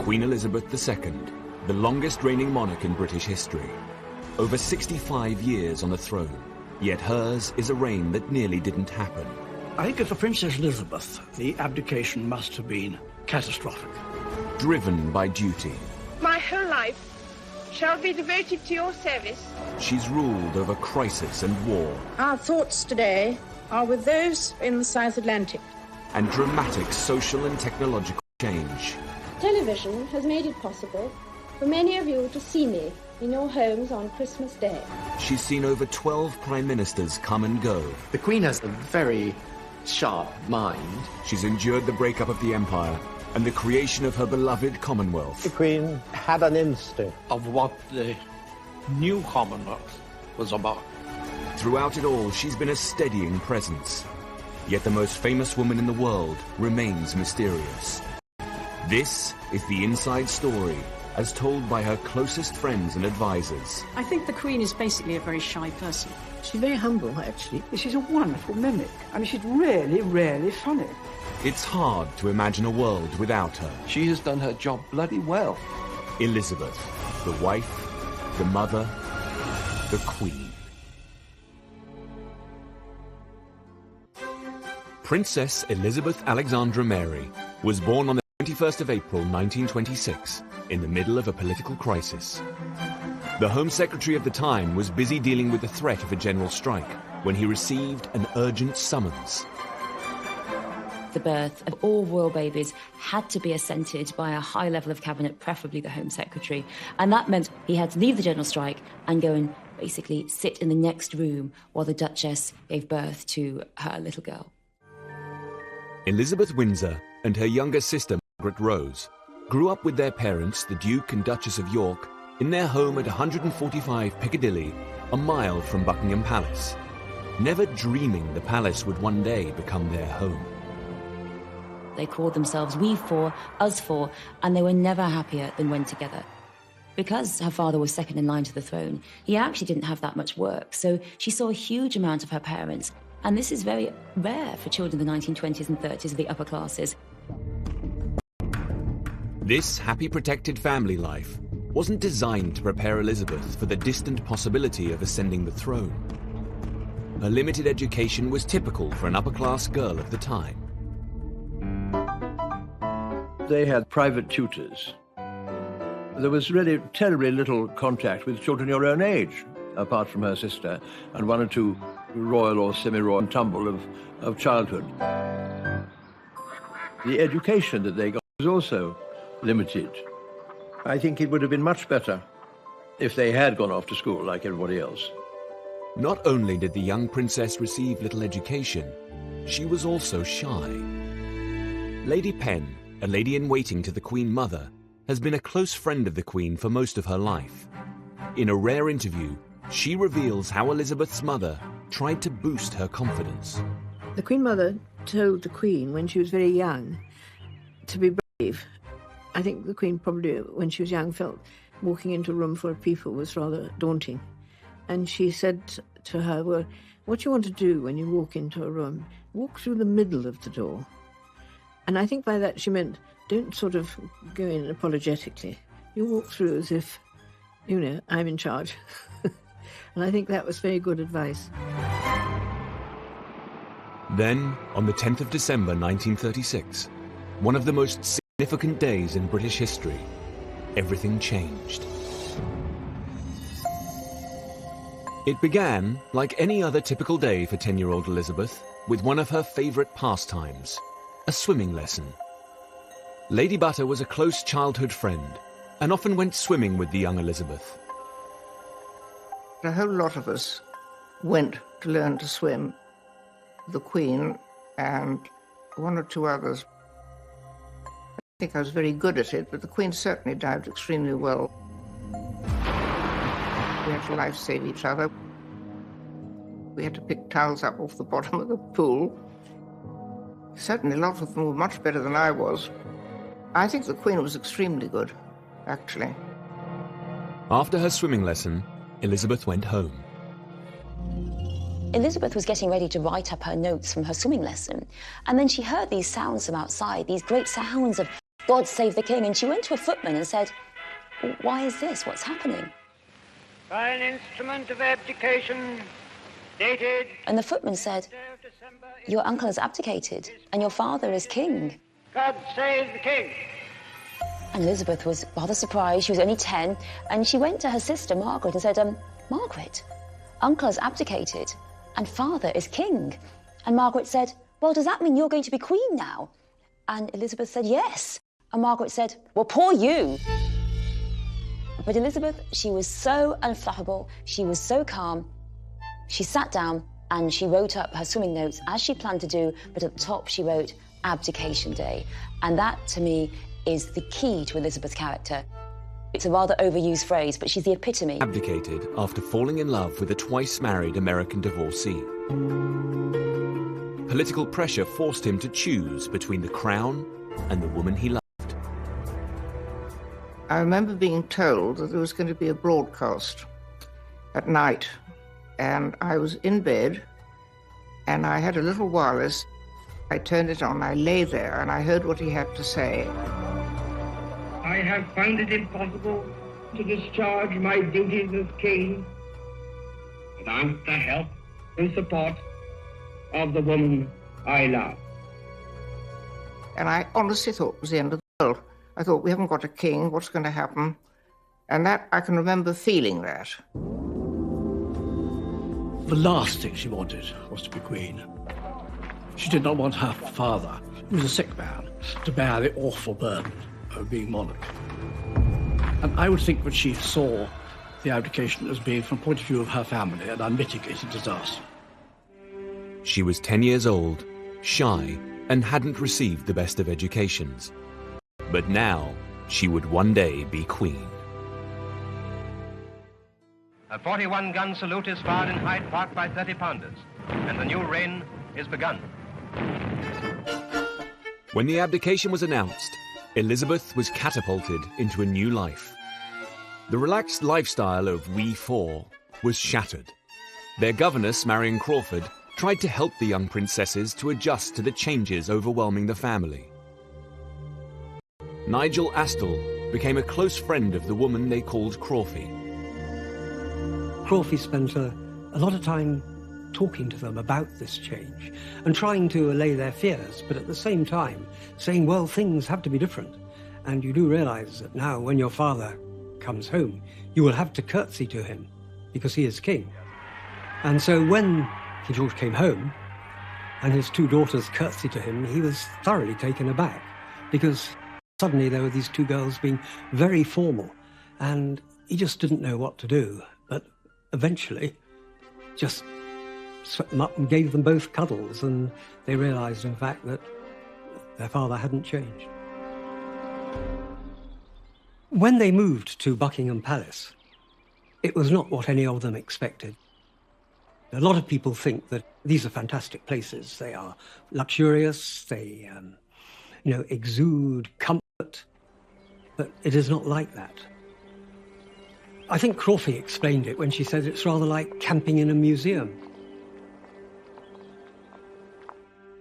Queen Elizabeth II, the longest reigning monarch in British history. Over 65 years on the throne, yet hers is a reign that nearly didn't happen. I think as for Princess Elizabeth, the abdication must have been catastrophic. Driven by duty, My whole life shall be devoted to your service. she's ruled over crisis and war, Our thoughts today are with those in the South Atlantic. and dramatic social and technological change. Television has made it possible for many of you to see me in your homes on Christmas Day. She's seen over 12 prime ministers come and go. The Queen has a very sharp mind. She's endured the breakup of the empire and the creation of her beloved Commonwealth. The Queen had an instinct Of what the new Commonwealth was about. Throughout it all, she's been a steadying presence. Yet the most famous woman in the world remains mysterious. This is the inside story, as told by her closest friends and advisors. I think the Queen is basically a very shy person. She's very humble, actually. She's a wonderful mimic. I mean, she's really, really funny. It's hard to imagine a world without her. She has done her job bloody well. Elizabeth, the wife, the mother, the Queen. Princess Elizabeth Alexandra Mary was born on the 21st of April 1926 in the middle of a political crisis. The Home Secretary of the time was busy dealing with the threat of a general strike when he received an urgent summons. The birth of all royal babies had to be assented by a high level of cabinet, preferably the Home Secretary, and that meant he had to leave the general strike and go and basically sit in the next room while the Duchess gave birth to her little girl. Elizabeth Windsor and her younger sister Margaret Rose grew up with their parents, the Duke and Duchess of York, in their home at 145 Piccadilly, a mile from Buckingham Palace, never dreaming the palace would one day become their home. They called themselves We Four, Us Four, and they were never happier than when together. Because her father was second in line to the throne, he actually didn't have that much work, so she saw a huge amount of her parents. And this is very rare for children in the 1920s and 30s of the upper classes. This happy, protected family life wasn't designed to prepare Elizabeth for the distant possibility of ascending the throne. Her limited education was typical for an upper-class girl of the time. They had private tutors. There was really terribly little contact with children your own age, apart from her sister, and one or two royal or semi-royal tumble of childhood. The education that they got was also limited. I think it would have been much better if they had gone off to school like everybody else. Not only did the young princess receive little education, she was also shy. Lady Penn, a lady-in-waiting to the Queen Mother, has been a close friend of the Queen for most of her life. In a rare interview, she reveals how Elizabeth's mother tried to boost her confidence. The Queen Mother told the Queen when she was very young to be brave. I think the Queen probably, when she was young, felt walking into a room full of people was rather daunting. And she said to her, well, what you want to do when you walk into a room, walk through the middle of the door. And I think by that she meant, don't sort of go in apologetically. You walk through as if, you know, I'm in charge. And I think that was very good advice. Then, on the 10th of December 1936, one of the most significant days in British history, everything changed. It began, like any other typical day for 10-year-old Elizabeth, with one of her favourite pastimes, a swimming lesson. Lady Butter was a close childhood friend and often went swimming with the young Elizabeth. A whole lot of us went to learn to swim. The Queen and one or two others. I think I was very good at it, but the Queen certainly dived extremely well. We had to life-save each other. We had to pick towels up off the bottom of the pool. Certainly a lot of them were much better than I was. I think the Queen was extremely good, actually. After her swimming lesson, Elizabeth went home. Elizabeth was getting ready to write up her notes from her swimming lesson, and then she heard these sounds from outside, these great sounds of God save the king. And she went to a footman and said, why is this? What's happening? By an instrument of abdication dated... And the footman said, your uncle has abdicated and your father is king. God save the king. And Elizabeth was rather surprised. She was only 10. And she went to her sister, Margaret, and said, Margaret, uncle has abdicated and father is king. And Margaret said, well, does that mean you're going to be queen now? And Elizabeth said, yes. And Margaret said, well, poor you. But Elizabeth, she was so unflappable. She was so calm. She sat down and she wrote up her swimming notes as she planned to do, but at the top she wrote Abdication Day. And that, to me, is the key to Elizabeth's character. It's a rather overused phrase, but she's the epitome. Abdicated after falling in love with a twice-married American divorcee. Political pressure forced him to choose between the crown and the woman he loved. I remember being told that there was going to be a broadcast at night, and I was in bed, and I had a little wireless. I turned it on, I lay there, and I heard what he had to say. I have found it impossible to discharge my duties as king without the help and support of the woman I love. And I honestly thought it was the end of the world. I thought, we haven't got a king, what's going to happen? And that, I can remember feeling that. The last thing she wanted was to be queen. She did not want her father, who was a sick man, to bear the awful burden of being monarch. And I would think that she saw the abdication as being, from the point of view of her family, an unmitigated disaster. She was 10 years old, shy, and hadn't received the best of educations. But now, she would one day be queen. A 41-gun salute is fired in Hyde Park by 30-pounders, and the new reign is begun. When the abdication was announced, Elizabeth was catapulted into a new life. The relaxed lifestyle of We Four was shattered. Their governess, Marion Crawford, tried to help the young princesses to adjust to the changes overwhelming the family. Nigel Astle became a close friend of the woman they called Crawfie. Crawfie spent a lot of time talking to them about this change and trying to allay their fears, but at the same time saying, well, things have to be different. And you do realize that now when your father comes home, you will have to curtsy to him because he is king. And so when King George came home and his two daughters curtsied to him, he was thoroughly taken aback because suddenly there were these two girls being very formal and he just didn't know what to do. But eventually just swept them up and gave them both cuddles, and they realized, in fact, that their father hadn't changed. When they moved to Buckingham Palace, it was not what any of them expected. A lot of people think that these are fantastic places. They are luxurious, they exude comfort, but it is not like that. I think Crawfie explained it when she said it's rather like camping in a museum.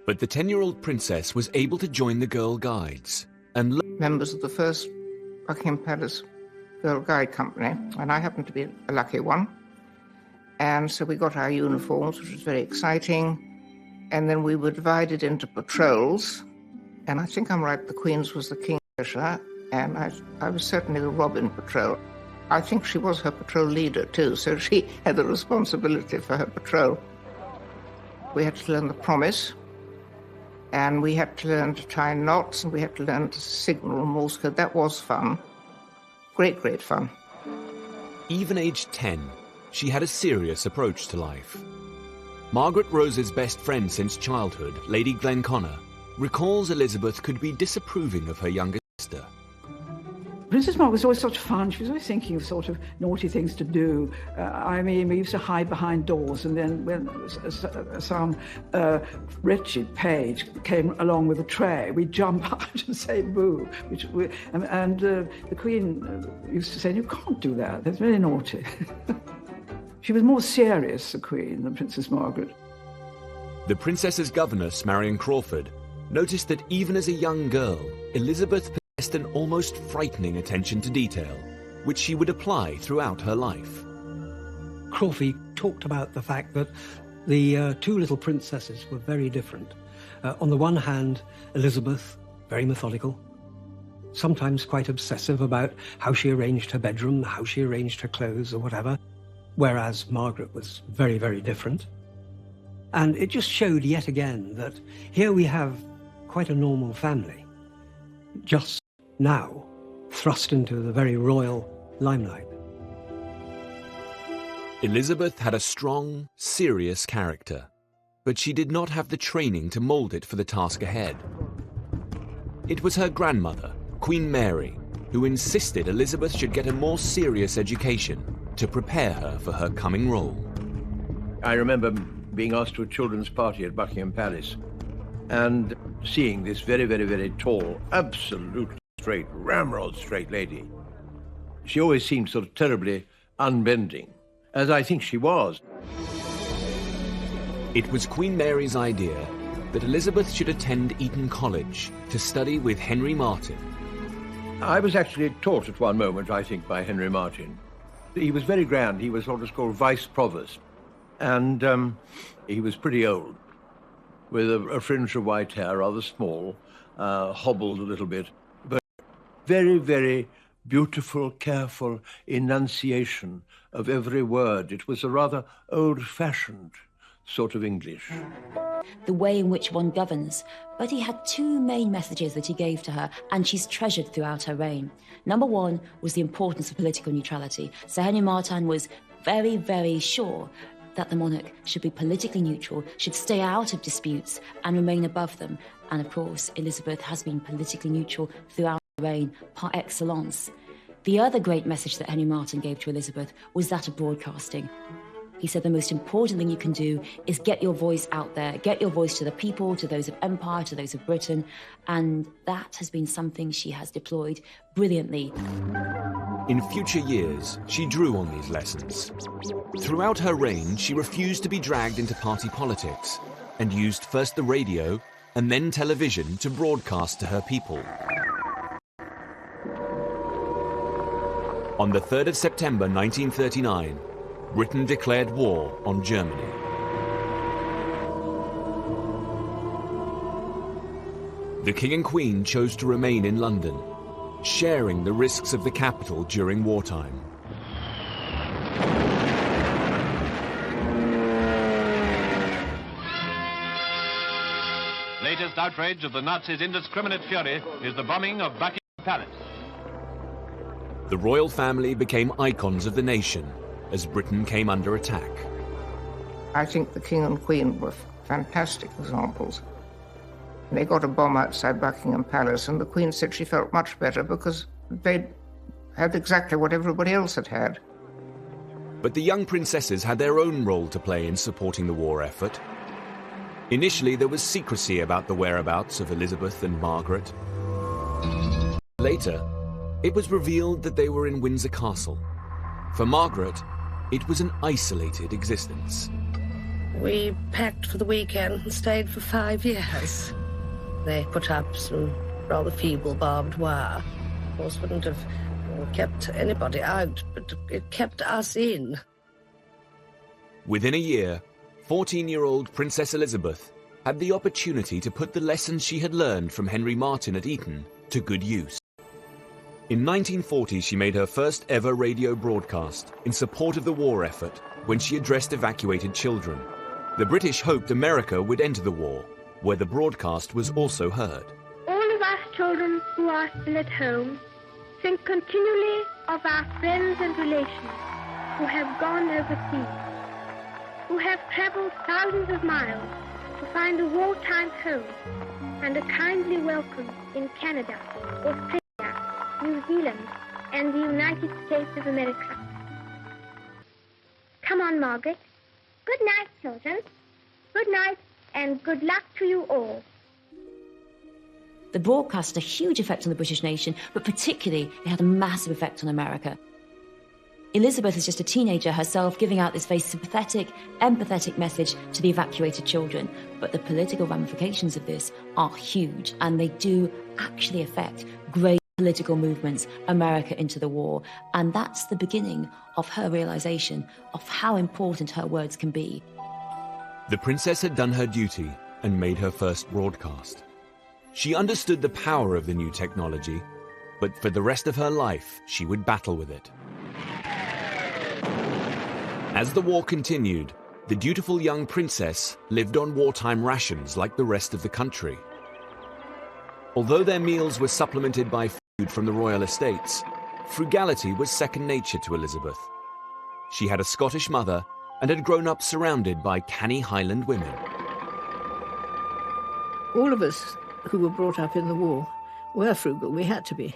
But the 10-year-old princess was able to join the Girl Guides and members of the first Buckingham Palace Girl Guide Company, and I happened to be a lucky one. And so we got our uniforms, which was very exciting. And then we were divided into patrols. And I think I'm right, the Queen's was the Kingfisher, and I was certainly the Robin Patrol. I think she was her patrol leader too, so she had the responsibility for her patrol. We had to learn the promise, and we had to learn to tie knots, and we had to learn to signal Morse code. That was fun. Great, great fun. even aged 10, she had a serious approach to life. Margaret Rose's best friend since childhood, Lady Glenconnor, recalls Elizabeth could be disapproving of her younger sister. Princess Margaret was always such fun. She was always thinking of sort of naughty things to do. I mean, we used to hide behind doors, and then when some wretched page came along with a tray, we'd jump out and say boo. The Queen used to say, "You can't do that. That's very naughty." She was more serious, the Queen, than Princess Margaret. The princess's governess, Marion Crawford, noticed that even as a young girl, Elizabeth an almost frightening attention to detail, which she would apply throughout her life. Crawfey talked about the fact that the two little princesses were very different. On the one hand, Elizabeth, very methodical, sometimes quite obsessive about how she arranged her bedroom, how she arranged her clothes or whatever, whereas Margaret was very, very different. And it just showed yet again that here we have quite a normal family, just now thrust into the very royal limelight. Elizabeth had a strong, serious character, but she did not have the training to mould it for the task ahead. It was her grandmother, Queen Mary, who insisted Elizabeth should get a more serious education to prepare her for her coming role. I remember being asked to a children's party at Buckingham Palace and seeing this very, very, very tall, absolutely straight, ramrod straight lady. She always seemed sort of terribly unbending, as I think she was. It was Queen Mary's idea that Elizabeth should attend Eton College to study with Henry Martyn. I was actually taught at one moment, I think, by Henry Martyn. He was very grand. He was what was called Vice Provost. And he was pretty old, with a fringe of white hair, rather small, hobbled a little bit, but very, very beautiful, careful enunciation of every word. It was a rather old-fashioned sort of English. The way in which one governs. But he had two main messages that he gave to her, and she's treasured throughout her reign. Number one was the importance of political neutrality. Sir Henry Martyn was very, very sure that the monarch should be politically neutral, should stay out of disputes and remain above them. And of course, Elizabeth has been politically neutral throughout her reign par excellence. The other great message that Henry Martyn gave to Elizabeth was that of broadcasting. He said the most important thing you can do is get your voice out there, get your voice to the people, to those of Empire, to those of Britain, and that has been something she has deployed brilliantly. In future years, she drew on these lessons. Throughout her reign, she refused to be dragged into party politics and used first the radio and then television to broadcast to her people. On the 3rd of September 1939, Britain declared war on Germany. The King and Queen chose to remain in London, sharing the risks of the capital during wartime. Latest outrage of the Nazis' indiscriminate fury is the bombing of Buckingham Palace. The royal family became icons of the nation as Britain came under attack. I think the King and Queen were fantastic examples. They got a bomb outside Buckingham Palace, and the Queen said she felt much better because they'd had exactly what everybody else had had. But the young princesses had their own role to play in supporting the war effort. Initially, there was secrecy about the whereabouts of Elizabeth and Margaret. Later, it was revealed that they were in Windsor Castle. For Margaret, it was an isolated existence. We packed for the weekend and stayed for 5 years. They put up some rather feeble barbed wire. Of course, wouldn't have kept anybody out, but it kept us in. Within a year, 14-year-old Princess Elizabeth had the opportunity to put the lessons she had learned from Henry Martyn at Eton to good use. In 1940, she made her first ever radio broadcast in support of the war effort when she addressed evacuated children. The British hoped America would enter the war, where the broadcast was also heard. All of us children who are still at home think continually of our friends and relations who have gone overseas, who have traveled thousands of miles to find a wartime home and a kindly welcome in Canada, Australia, New Zealand, and the United States of America. Come on, Margaret. Good night, children. Good night, and good luck to you all. The broadcast had a huge effect on the British nation, but particularly it had a massive effect on America. Elizabeth is just a teenager herself, giving out this very sympathetic, empathetic message to the evacuated children. But the political ramifications of this are huge, and they do actually affect great political movements, America into the war. And that's the beginning of her realization of how important her words can be. The princess had done her duty and made her first broadcast. She understood the power of the new technology, but for the rest of her life, she would battle with it. As the war continued, the dutiful young princess lived on wartime rations like the rest of the country. Although their meals were supplemented by food from the royal estates, frugality was second nature to Elizabeth. She had a Scottish mother and had grown up surrounded by canny Highland women. All of us who were brought up in the war were frugal. We had to be.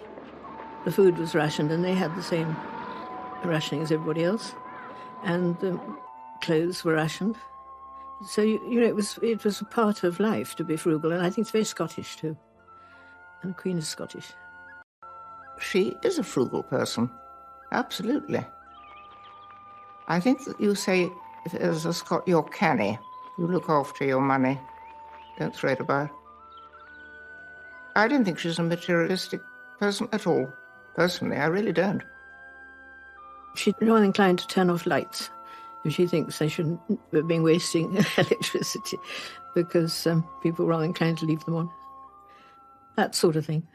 The food was rationed, and they had the same rationing as everybody else. And the clothes were rationed. So, it was a part of life to be frugal, and I think it's very Scottish too. And the Queen is Scottish. She is a frugal person, absolutely. I think that you say, if as a Scot, you're canny. You look after your money, don't throw it about. I don't think she's a materialistic person at all. Personally, I really don't. She's rather inclined to turn off lights if she thinks they shouldn't be wasting electricity, because people are rather inclined to leave them on. That sort of thing.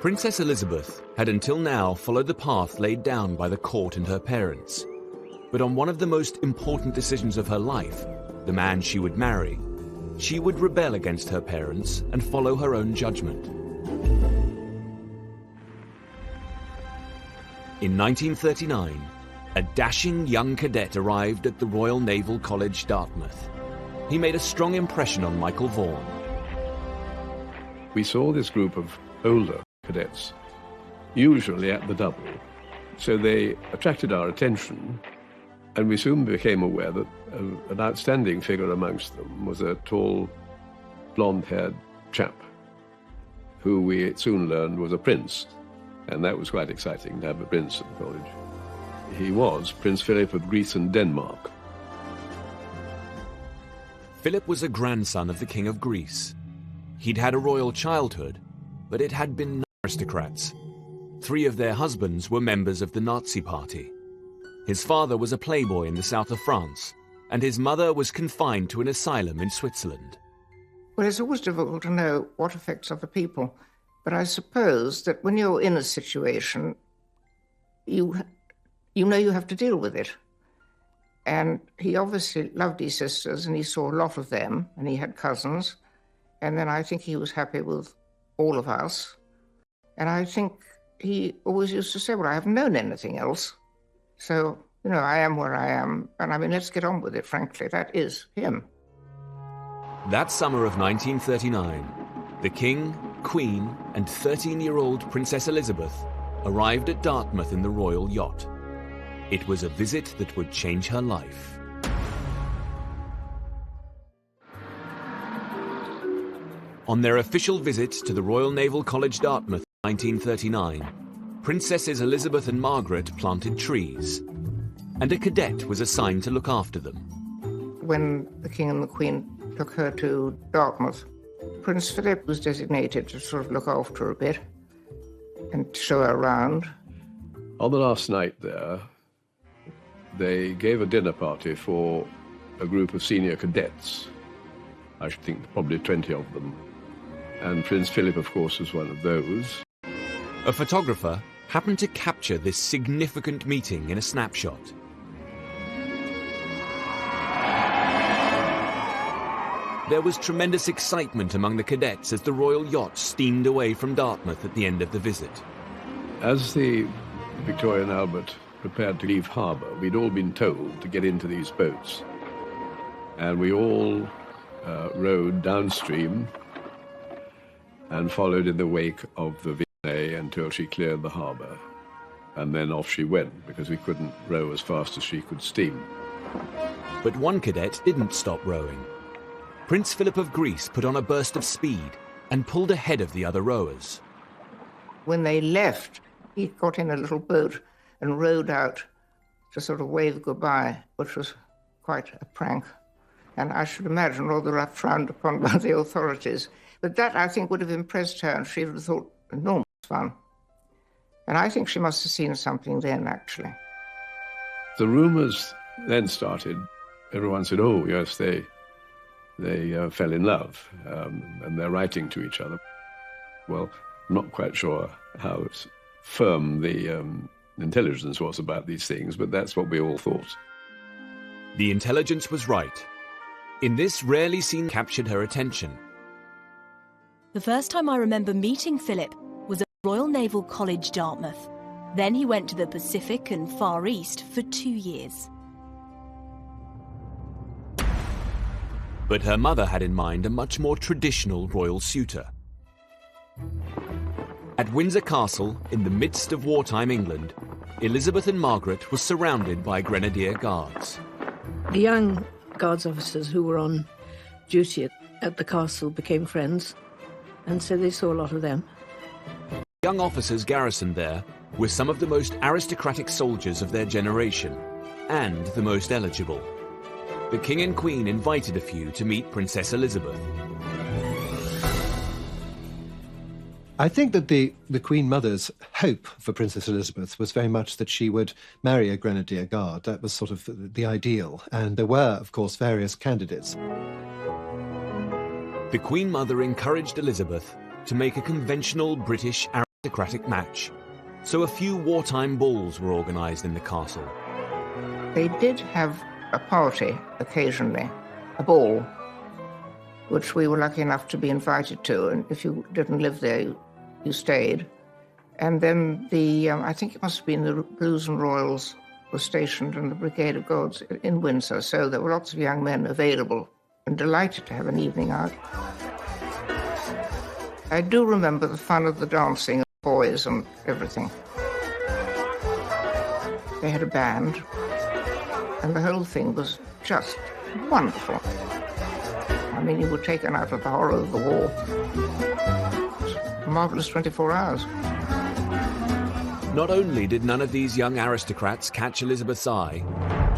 Princess Elizabeth had until now followed the path laid down by the court and her parents. But on one of the most important decisions of her life, the man she would marry, she would rebel against her parents and follow her own judgment. In 1939, a dashing young cadet arrived at the Royal Naval College, Dartmouth. He made a strong impression on Michael Vaughan. We saw this group of older cadets, usually at the double, so they attracted our attention, and we soon became aware that an outstanding figure amongst them was a tall, blonde-haired chap, who we soon learned was a prince, and that was quite exciting to have a prince at the college. He was Prince Philip of Greece and Denmark. Philip was a grandson of the King of Greece. He'd had a royal childhood, but it had been aristocrats. 3 of their husbands were members of the Nazi Party. His father was a playboy in the south of France, and his mother was confined to an asylum in Switzerland. Well, it's always difficult to know what affects other people, but I suppose that when you're in a situation, you know you have to deal with it. And he obviously loved his sisters, and he saw a lot of them, and he had cousins. And then I think he was happy with all of us. And I think he always used to say, well, I haven't known anything else. So, I am where I am. And I mean, let's get on with it, frankly. That is him. That summer of 1939, the King, Queen, and 13-year-old Princess Elizabeth arrived at Dartmouth in the royal yacht. It was a visit that would change her life. On their official visit to the Royal Naval College, Dartmouth, in 1939, Princesses Elizabeth and Margaret planted trees, and a cadet was assigned to look after them. When the King and the Queen took her to Dartmouth, Prince Philip was designated to sort of look after her a bit and show her around. On the last night there, they gave a dinner party for a group of senior cadets. I should think probably 20 of them. And Prince Philip, of course, was one of those. A photographer happened to capture this significant meeting in a snapshot. There was tremendous excitement among the cadets as the royal yacht steamed away from Dartmouth at the end of the visit. As the Victoria and Albert prepared to leave harbour, we'd all been told to get into these boats. And we all rowed downstream and followed in the wake of the Vinay until she cleared the harbour. And then off she went, because we couldn't row as fast as she could steam. But one cadet didn't stop rowing. Prince Philip of Greece put on a burst of speed and pulled ahead of the other rowers. When they left, he got in a little boat and rowed out to sort of wave goodbye, which was quite a prank. And I should imagine rather frowned upon by the authorities. But that, I think, would have impressed her, and she would have thought enormous fun. And I think she must have seen something then, actually. The rumours then started. Everyone said, oh, yes, they fell in love, and they're writing to each other. Well, I'm not quite sure how firm the intelligence was about these things, but that's what we all thought. The intelligence was right. In this rarely seen captured her attention. The first time I remember meeting Philip was at Royal Naval College, Dartmouth. Then he went to the Pacific and Far East for 2 years. But her mother had in mind a much more traditional royal suitor. At Windsor Castle, in the midst of wartime England, Elizabeth and Margaret were surrounded by Grenadier Guards. The young Guards officers who were on duty at the castle became friends, and so they saw a lot of them. Young officers garrisoned there were some of the most aristocratic soldiers of their generation, and the most eligible. The King and Queen invited a few to meet Princess Elizabeth. I think that the Queen Mother's hope for Princess Elizabeth was very much that she would marry a Grenadier Guard. That was sort of the ideal. And there were, of course, various candidates. The Queen Mother encouraged Elizabeth to make a conventional British aristocratic match. So a few wartime balls were organised in the castle. They did have a party occasionally, a ball, which we were lucky enough to be invited to, and if you didn't live there, you stayed. And then I think it must have been the Blues and Royals were stationed in the Brigade of Guards in Windsor, so there were lots of young men available and delighted to have an evening out. I do remember the fun of the dancing, of boys and everything. They had a band, and the whole thing was just wonderful. I mean, you were taken out of the horror of the war. A marvellous 24 hours. Not only did none of these young aristocrats catch Elizabeth's eye,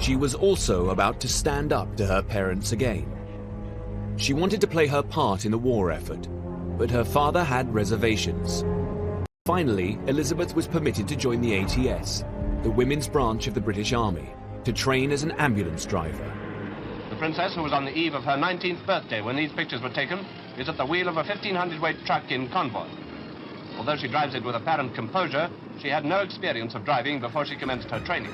she was also about to stand up to her parents again. She wanted to play her part in the war effort, but her father had reservations. Finally, Elizabeth was permitted to join the ATS, the women's branch of the British Army, to train as an ambulance driver. The princess, who was on the eve of her 19th birthday when these pictures were taken, is at the wheel of a 1,500-weight truck in convoy. Although she drives it with apparent composure, she had no experience of driving before she commenced her training.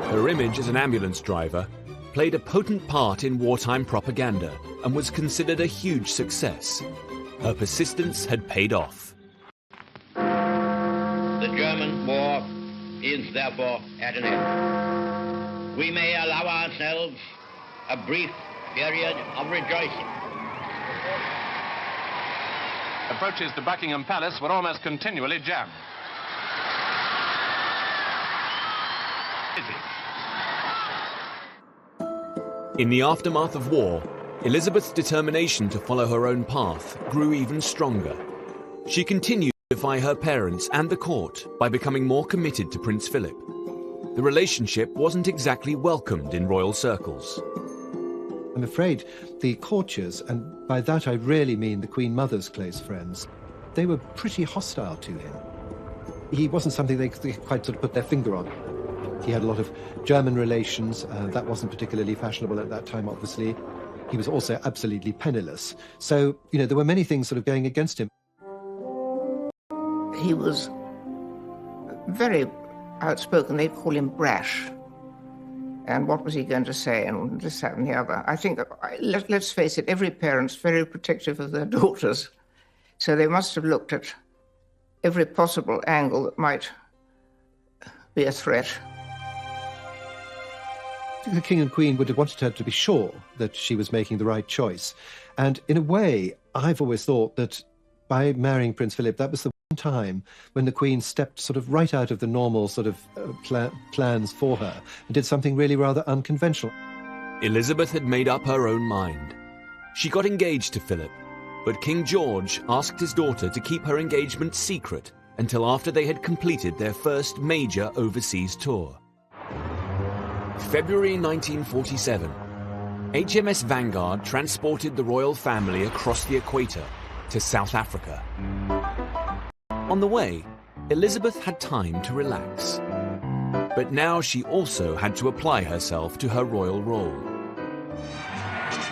Her image as an ambulance driver played a potent part in wartime propaganda and was considered a huge success. Her persistence had paid off. The German war is therefore at an end. We may allow ourselves a brief period of rejoicing. Approaches to Buckingham Palace were almost continually jammed. In the aftermath of war, Elizabeth's determination to follow her own path grew even stronger. She continued to defy her parents and the court by becoming more committed to Prince Philip. The relationship wasn't exactly welcomed in royal circles. I'm afraid the courtiers, and by that I really mean the Queen Mother's close friends, they were pretty hostile to him. He wasn't something they could quite sort of put their finger on. He had a lot of German relations. That wasn't particularly fashionable at that time, obviously. He was also absolutely penniless. So, there were many things sort of going against him. He was very outspoken. They'd call him brash. And what was he going to say, and this, that, and the other. I think, let's face it, every parent's very protective of their daughters. So they must have looked at every possible angle that might be a threat. The King and Queen would have wanted her to be sure that she was making the right choice. And in a way, I've always thought that by marrying Prince Philip, that was the one time when the Queen stepped sort of right out of the normal sort of plans for her and did something really rather unconventional. Elizabeth had made up her own mind. She got engaged to Philip, but King George asked his daughter to keep her engagement secret until after they had completed their first major overseas tour. February 1947. HMS Vanguard transported the royal family across the equator to South Africa. On the way, Elizabeth had time to relax. But now she also had to apply herself to her royal role.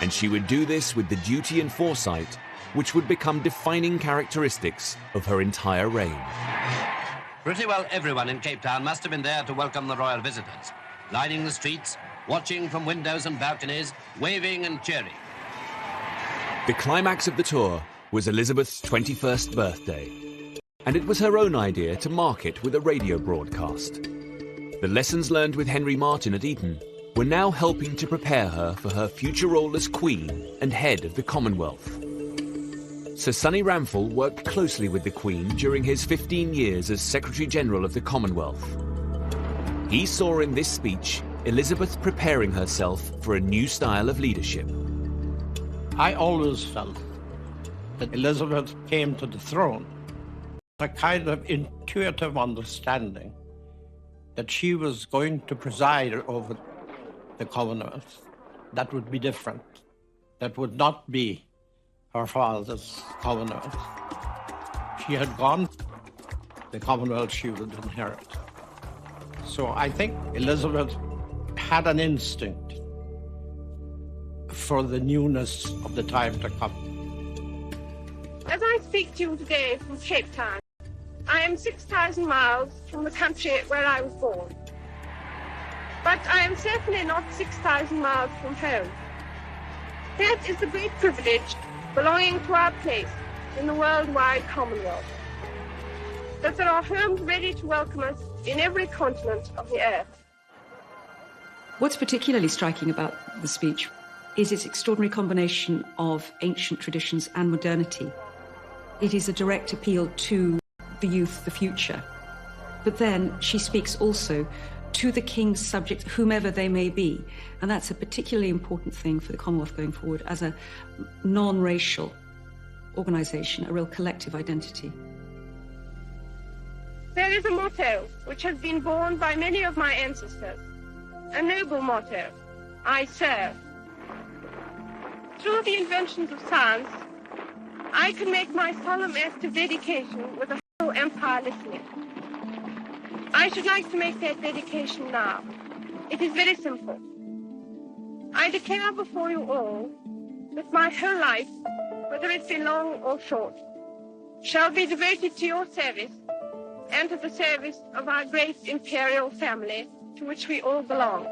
And she would do this with the duty and foresight which would become defining characteristics of her entire reign. Pretty well everyone in Cape Town must have been there to welcome the royal visitors, lining the streets, watching from windows and balconies, waving and cheering. The climax of the tour was Elizabeth's 21st birthday, and it was her own idea to mark it with a radio broadcast. The lessons learned with Henry Martin at Eton were now helping to prepare her for her future role as Queen and head of the Commonwealth. Sir Sonny Ramphel worked closely with the Queen during his 15 years as Secretary-General of the Commonwealth. He saw in this speech Elizabeth preparing herself for a new style of leadership. I always felt that Elizabeth came to the throne with a kind of intuitive understanding that she was going to preside over the Commonwealth. That would be different. That would not be her father's Commonwealth. She had gone, the Commonwealth she would inherit. So I think Elizabeth had an instinct for the newness of the time to come. As I speak to you today from Cape Town, I am 6,000 miles from the country where I was born. But I am certainly not 6,000 miles from home. That is the great privilege belonging to our place in the worldwide Commonwealth, that there are homes ready to welcome us in every continent of the earth. What's particularly striking about the speech is its extraordinary combination of ancient traditions and modernity. It is a direct appeal to the youth, the future. But then she speaks also to the king's subjects, whomever they may be. And that's a particularly important thing for the Commonwealth going forward as a non-racial organisation, a real collective identity. There is a motto which has been borne by many of my ancestors, a noble motto: I serve. Through the inventions of science, I can make my solemn act of dedication with the whole empire listening. I should like to make that dedication now. It is very simple. I declare before you all that my whole life, whether it be long or short, shall be devoted to your service and to the service of our great imperial family to which we all belong.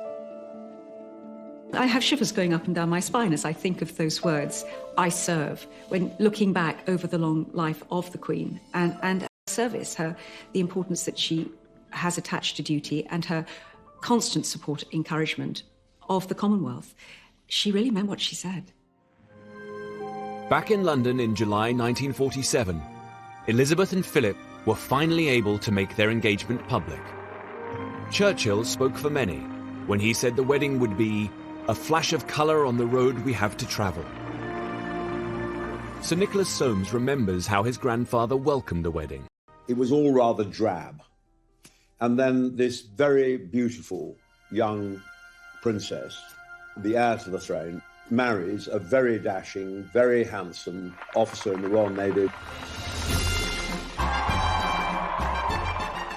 I have shivers going up and down my spine as I think of those words, I serve, when looking back over the long life of the Queen and her service, the importance that she has attached to duty and her constant support, encouragement of the Commonwealth. She really meant what she said. Back in London in July 1947, Elizabeth and Philip were finally able to make their engagement public. Churchill spoke for many when he said the wedding would be a flash of colour on the road we have to travel. Sir Nicholas Soames remembers how his grandfather welcomed the wedding. It was all rather drab. And then this very beautiful young princess, the heir to the throne, marries a very dashing, very handsome officer in the Royal Navy.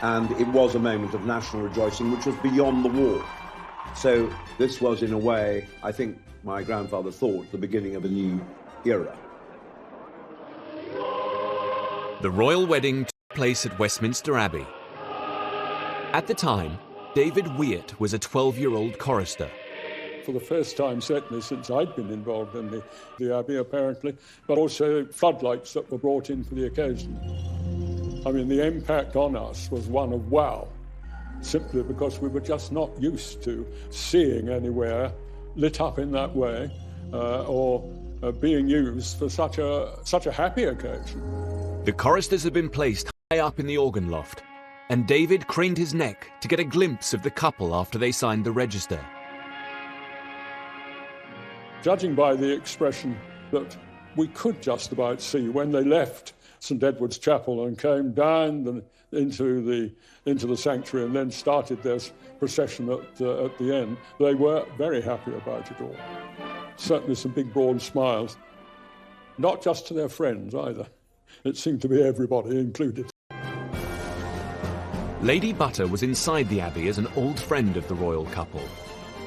And it was a moment of national rejoicing which was beyond the war. So this was, in a way, I think my grandfather thought, the beginning of a new era. The royal wedding took place at Westminster Abbey. At the time, David Wyatt was a 12-year-old chorister. For the first time, certainly since I'd been involved in the Abbey, apparently, but also floodlights that were brought in for the occasion. I mean, the impact on us was one of wow, simply because we were just not used to seeing anywhere lit up in that way or being used for such a happy occasion. The choristers had been placed high up in the organ loft, and David craned his neck to get a glimpse of the couple after they signed the register. Judging by the expression that we could just about see when they left St Edward's Chapel and came down into the sanctuary and then started their procession at the end, they were very happy about it all. Certainly some big broad smiles, not just to their friends either. It seemed to be everybody included. Lady Butter was inside the Abbey as an old friend of the royal couple.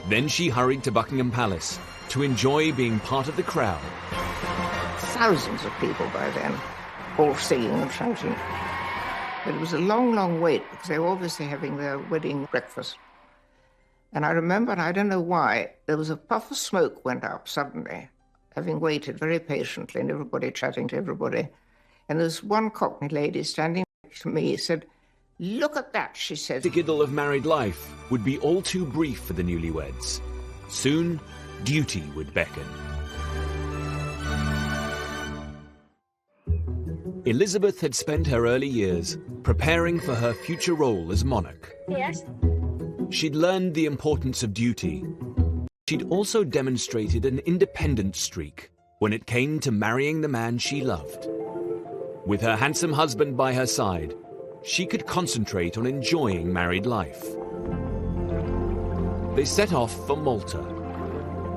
Then she hurried to Buckingham Palace to enjoy being part of the crowd. Thousands of people by then, all singing and shouting. But it was a long, long wait because they were obviously having their wedding breakfast. And I remember, and I don't know why, there was a puff of smoke went up suddenly, having waited very patiently and everybody chatting to everybody. And there was one Cockney lady standing next to me, said, "Look at that," she said. The idyll of married life would be all too brief for the newlyweds. Soon, duty would beckon. Elizabeth had spent her early years preparing for her future role as monarch. Yes? She'd learned the importance of duty. She'd also demonstrated an independent streak when it came to marrying the man she loved. With her handsome husband by her side, she could concentrate on enjoying married life. They set off for Malta.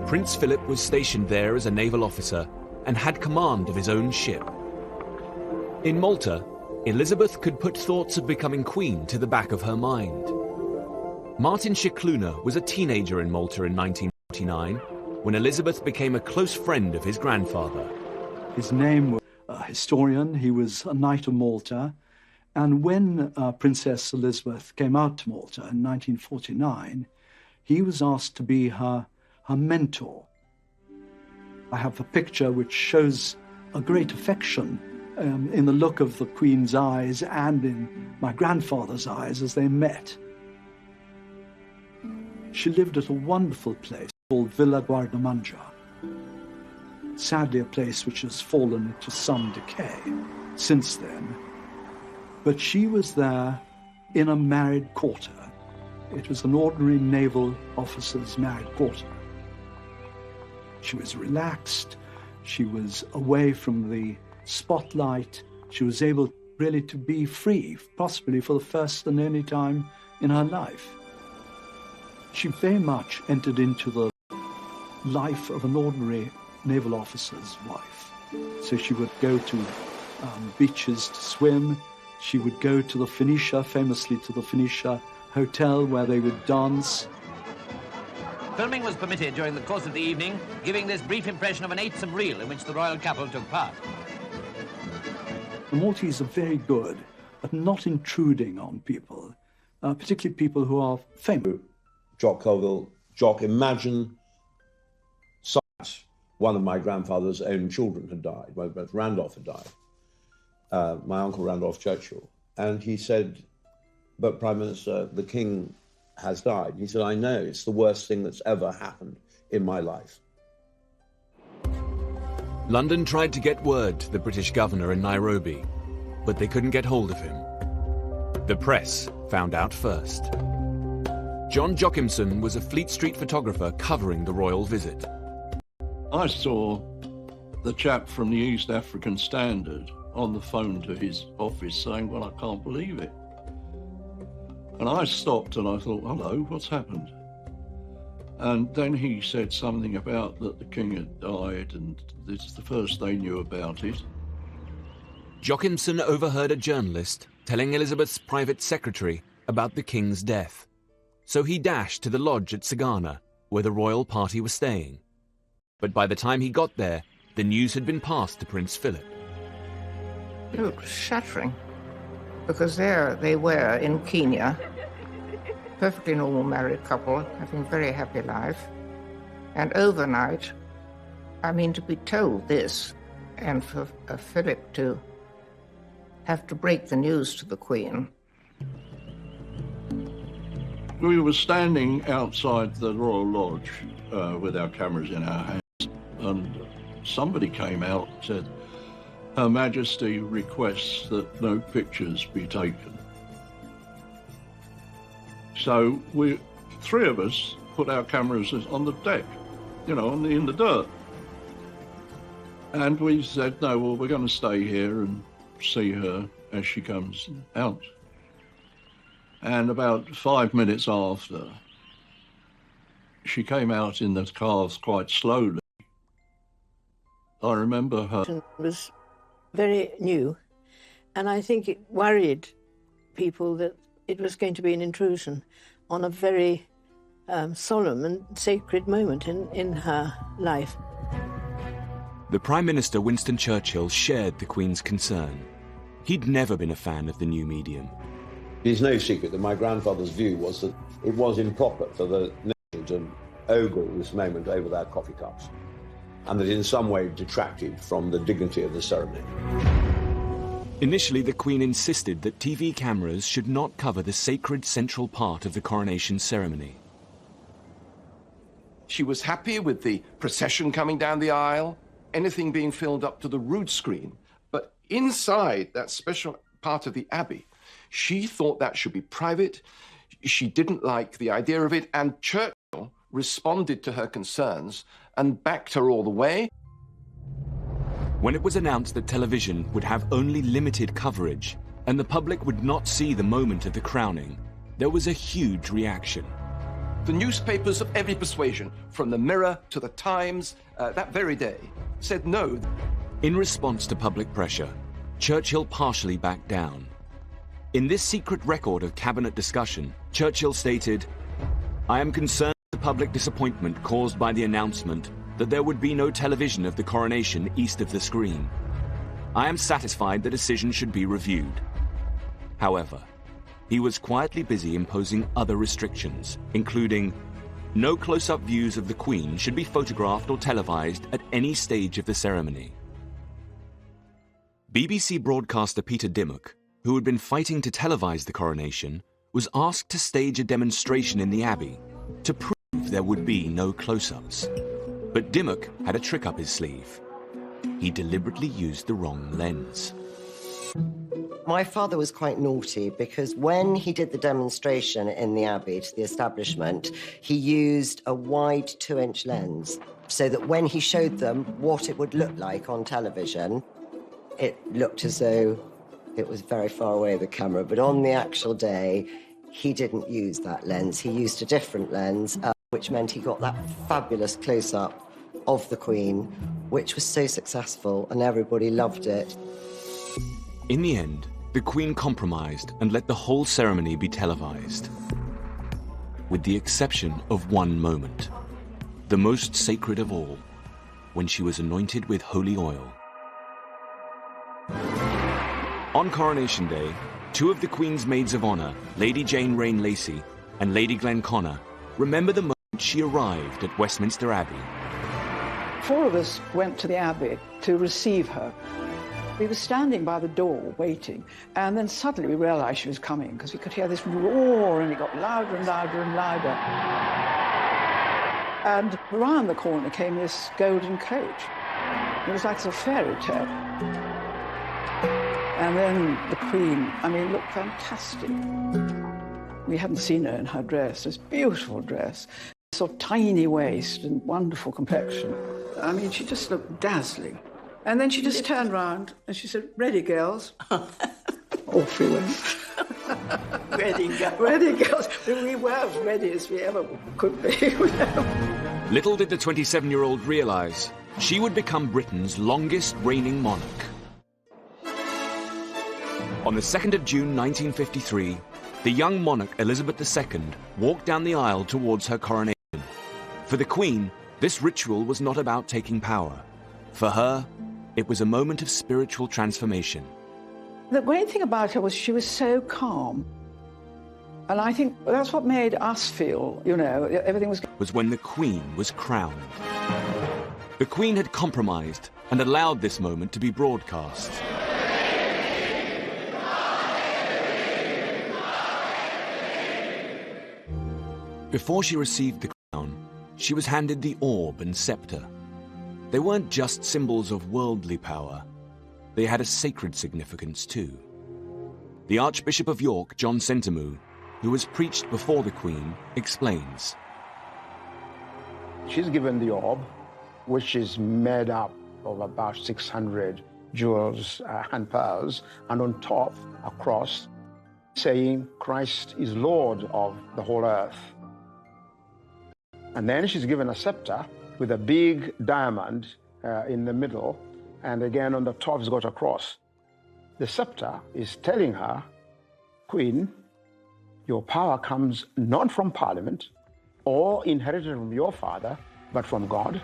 Prince Philip was stationed there as a naval officer and had command of his own ship. In Malta, Elizabeth could put thoughts of becoming queen to the back of her mind. Martin Scicluna was a teenager in Malta in 1949 when Elizabeth became a close friend of his grandfather. His name was a historian, he was a Knight of Malta, and when Princess Elizabeth came out to Malta in 1949, he was asked to be her mentor. I have a picture which shows a great affection in the look of the Queen's eyes and in my grandfather's eyes as they met. She lived at a wonderful place called Villa Guardamangia. Sadly, a place which has fallen into some decay since then. But she was there in a married quarter. It was an ordinary naval officer's married quarter. She was relaxed. She was away from the spotlight. She was able really to be free, possibly for the first and only time in her life. She very much entered into the life of an ordinary naval officer's wife. So she would go to beaches to swim. She would go to the Phoenicia, famously to the Phoenicia Hotel, where they would dance. Filming was permitted during the course of the evening, giving this brief impression of an 8th reel in which the royal couple took part. The Maltese are very good at not intruding on people, particularly people who are famous. Jock Colville, Jock, imagine one of my grandfather's own children had died. Well, both Randolph had died, my uncle Randolph Churchill. And he said, "But Prime Minister, the King has died." He said, "I know, it's the worst thing that's ever happened in my life." London tried to get word to the British governor in Nairobi, but they couldn't get hold of him. The press found out first. John Jockimson was a Fleet Street photographer covering the royal visit. I saw the chap from the East African Standard on the phone to his office saying, "Well, I can't believe it." And I stopped and I thought, hello, what's happened? And then he said something about that the King had died, and this is the first they knew about it. Jockimson overheard a journalist telling Elizabeth's private secretary about the King's death. So he dashed to the lodge at Sagana, where the royal party was staying. But by the time he got there, the news had been passed to Prince Philip. It was shattering, because there they were in Kenya, perfectly normal married couple, having a very happy life. And overnight, I mean, to be told this, and for Philip to have to break the news to the Queen. We were standing outside the Royal Lodge with our cameras in our hands, and somebody came out and said, "Her Majesty requests that no pictures be taken." So we, three of us, put our cameras on the deck, in the dirt. And we said, no, well, we're going to stay here and see her as she comes out. And about 5 minutes after, she came out in the cars quite slowly. I remember her. It was very new, and I think it worried people that It was going to be an intrusion on a very solemn and sacred moment in her life. The Prime Minister, Winston Churchill, shared the Queen's concern. He'd never been a fan of the new medium. It's no secret that my grandfather's view was that it was improper for the nation to ogle this moment over their coffee cups, and that in some way detracted from the dignity of the ceremony. Initially, the Queen insisted that TV cameras should not cover the sacred central part of the coronation ceremony. She was happy with the procession coming down the aisle, anything being filmed up to the rood screen. But inside that special part of the Abbey, she thought that should be private. She didn't like the idea of it, and Churchill responded to her concerns and backed her all the way. When it was announced that television would have only limited coverage and the public would not see the moment of the crowning, there was a huge reaction. The newspapers of every persuasion, from the Mirror to the Times, that very day, said no. In response to public pressure, Churchill partially backed down. In this secret record of cabinet discussion, Churchill stated, "I am concerned at the public disappointment caused by the announcement that there would be no television of the coronation east of the screen. I am satisfied the decision should be reviewed." However, he was quietly busy imposing other restrictions, including no close-up views of the Queen should be photographed or televised at any stage of the ceremony. BBC broadcaster Peter Dimmock, who had been fighting to televise the coronation, was asked to stage a demonstration in the Abbey to prove there would be no close-ups. But Dimmock had a trick up his sleeve. He deliberately used the wrong lens. My father was quite naughty because when he did the demonstration in the Abbey to the establishment, he used a wide 2-inch lens so that when he showed them what it would look like on television, it looked as though it was very far away, the camera. But on the actual day, he didn't use that lens. He used a different lens, which meant he got that fabulous close-up of the Queen, which was so successful and everybody loved it. In the end, the Queen compromised and let the whole ceremony be televised. With the exception of one moment, the most sacred of all, when she was anointed with holy oil. On Coronation Day, two of the Queen's maids of honour, Lady Jane Rain Lacy and Lady Glenconnor, remember the moment she arrived at Westminster Abbey. 4 of us went to the Abbey to receive her. We were standing by the door waiting, and then suddenly we realised she was coming because we could hear this roar and it got louder and louder and louder. And around the corner came this golden coach. It was like a fairy tale. And then the Queen, I mean, looked fantastic. We hadn't seen her in her dress, this beautiful dress, sort of tiny waist and wonderful complexion. I mean, she just looked dazzling. And then she just turned round and she said, "Ready, girls?" Off we went. Ready, girls. Ready, girls. We were as ready as we ever could be. Little did the 27-year-old realise she would become Britain's longest reigning monarch. On the 2nd of June 1953, the young monarch Elizabeth II walked down the aisle towards her coronation. For the Queen, this ritual was not about taking power. For her, it was a moment of spiritual transformation. The great thing about her was she was so calm. And I think that's what made us feel, you know, everything was when the Queen was crowned. The Queen had compromised and allowed this moment to be broadcast. Before she received the crown, she was handed the orb and scepter. They weren't just symbols of worldly power. They had a sacred significance too. The Archbishop of York, John Sentamu, who has preached before the Queen, explains. She's given the orb, which is made up of about 600 jewels and pearls, and on top, a cross, saying Christ is Lord of the whole earth. And then she's given a scepter with a big diamond in the middle, and again on the top it's got a cross. The scepter is telling her, Queen, Your power comes not from Parliament or inherited from your father, but from God.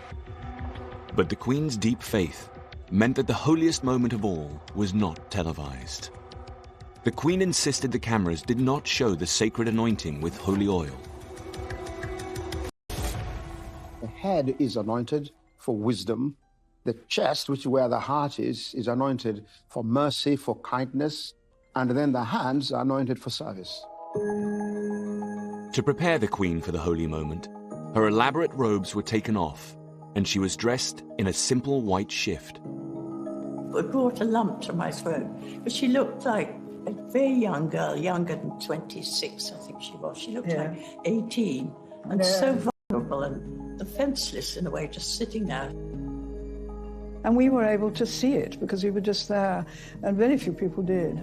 But the Queen's deep faith meant that the holiest moment of all was not televised. The Queen insisted the cameras did not show the sacred anointing with holy oil. The head is anointed for wisdom. The chest, which is where the heart is anointed for mercy, for kindness. And then the hands are anointed for service. To prepare the Queen for the holy moment, her elaborate robes were taken off, and she was dressed in a simple white shift. It brought a lump to my throat, but she looked like a very young girl, younger than 26, I think she was. She looked like 18, and so vulnerable and defenseless in a way, just sitting there. And we were able to see it because we were just there, and very few people did.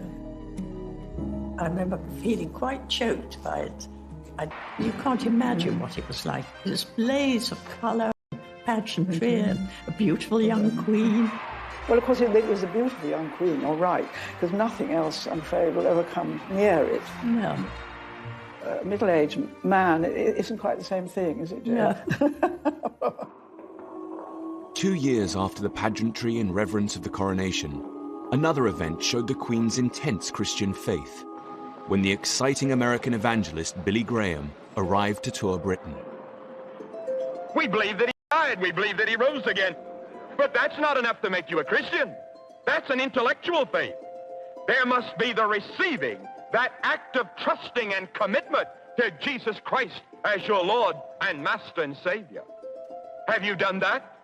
I remember feeling quite choked by it. You can't imagine what it was like. This blaze of colour, pageantry, and a beautiful young queen. Well, of course, it was a beautiful young queen, all right, because nothing else, I'm afraid, will ever come near it. No. A middle-aged man, it isn't quite the same thing, is it, Jane? No. 2 years after the pageantry and reverence of the coronation, another event showed the Queen's intense Christian faith, when the exciting American evangelist Billy Graham arrived to tour Britain. We believe that he died, we believe that he rose again. But that's not enough to make you a Christian. That's an intellectual faith. There must be the receiving, that act of trusting and commitment to Jesus Christ as your Lord and Master and Savior. Have you done that?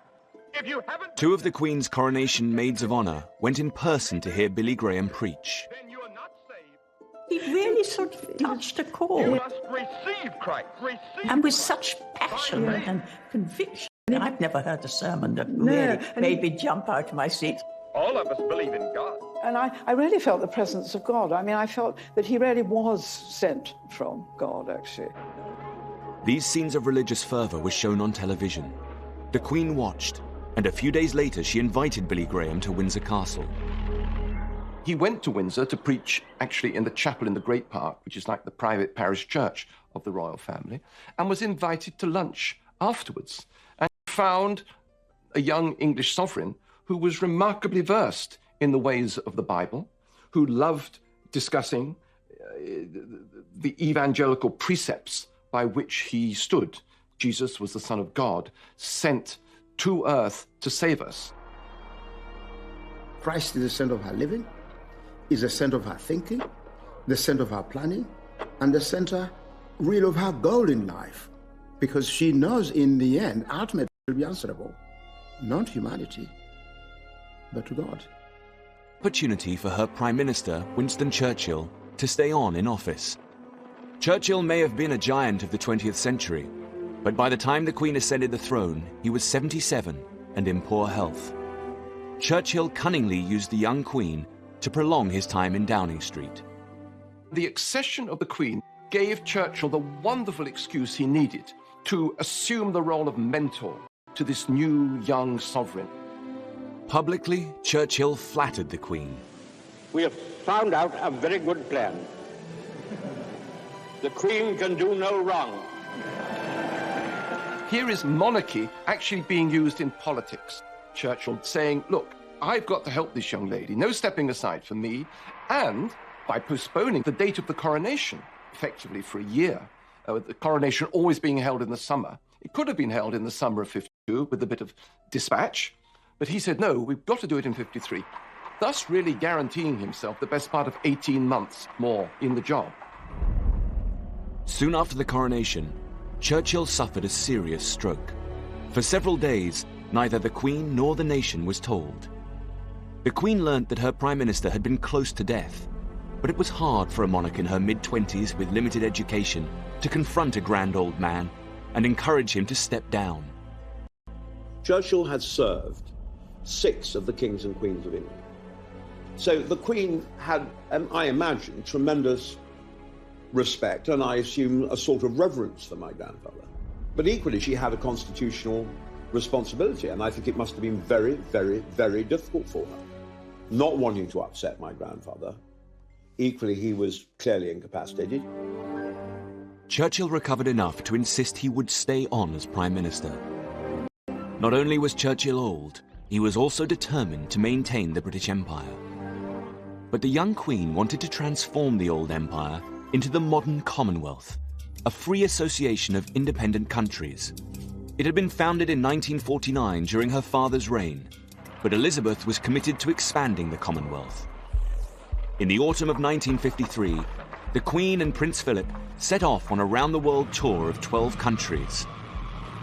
If you haven't... 2 of the Queen's coronation maids of honor went in person to hear Billy Graham preach. He really sort of touched a chord. You must receive Christ. Receive and with such passion and conviction. I've never heard a sermon that really made me jump out of my seat. All of us believe in God. And I really felt the presence of God. I mean, I felt that he really was sent from God, actually. These scenes of religious fervor were shown on television. The Queen watched, and a few days later she invited Billy Graham to Windsor Castle. He went to Windsor to preach actually in the chapel in the Great Park, which is like the private parish church of the royal family, and was invited to lunch afterwards. And found a young English sovereign who was remarkably versed in the ways of the Bible, who loved discussing the evangelical precepts by which he stood. Jesus was the Son of God, sent to earth to save us. Christ is the center of our living, is the center of our thinking, the center of our planning, and the center, really, of her goal in life. Because she knows in the end, ultimately, will be answerable, not to humanity, but to God. Opportunity for her Prime Minister, Winston Churchill, to stay on in office. Churchill may have been a giant of the 20th century, but by the time the Queen ascended the throne, he was 77 and in poor health. Churchill cunningly used the young Queen to prolong his time in Downing Street. The accession of the Queen gave Churchill the wonderful excuse he needed to assume the role of mentor to this new young sovereign. Publicly, Churchill flattered the Queen. We have found out a very good plan. The Queen can do no wrong. Here is monarchy actually being used in politics. Churchill saying, look, I've got to help this young lady, no stepping aside for me, and by postponing the date of the coronation, effectively for a year, the coronation always being held in the summer. It could have been held in the summer of 52 with a bit of dispatch, but he said, no, we've got to do it in 53, thus really guaranteeing himself the best part of 18 months more in the job. Soon after the coronation, Churchill suffered a serious stroke. For several days, neither the Queen nor the nation was told. The Queen learnt that her Prime Minister had been close to death, but it was hard for a monarch in her mid-20s with limited education to confront a grand old man and encourage him to step down. Churchill had served 6 of the kings and queens of England. So the Queen had, I imagine, tremendous respect and I assume a sort of reverence for my grandfather. But equally, she had a constitutional responsibility, and I think it must have been very, very, very difficult for her, not wanting to upset my grandfather. Equally, he was clearly incapacitated. Churchill recovered enough to insist he would stay on as Prime Minister. Not only was Churchill old, he was also determined to maintain the British Empire. But the young Queen wanted to transform the old empire into the modern Commonwealth, a free association of independent countries. It had been founded in 1949 during her father's reign, but Elizabeth was committed to expanding the Commonwealth. In the autumn of 1953, the Queen and Prince Philip set off on a round-the-world tour of 12 countries.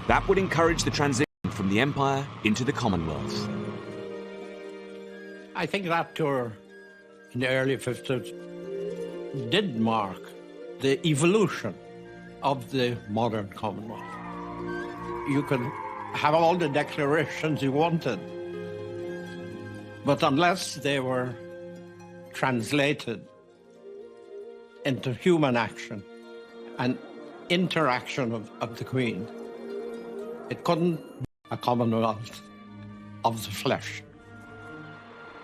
That would encourage the transition from the Empire into the Commonwealth. I think that tour in the early 50s did mark the evolution of the modern Commonwealth. You could have all the declarations you wanted, but unless they were translated into human action and interaction of the Queen, it couldn't be a Commonwealth of the flesh.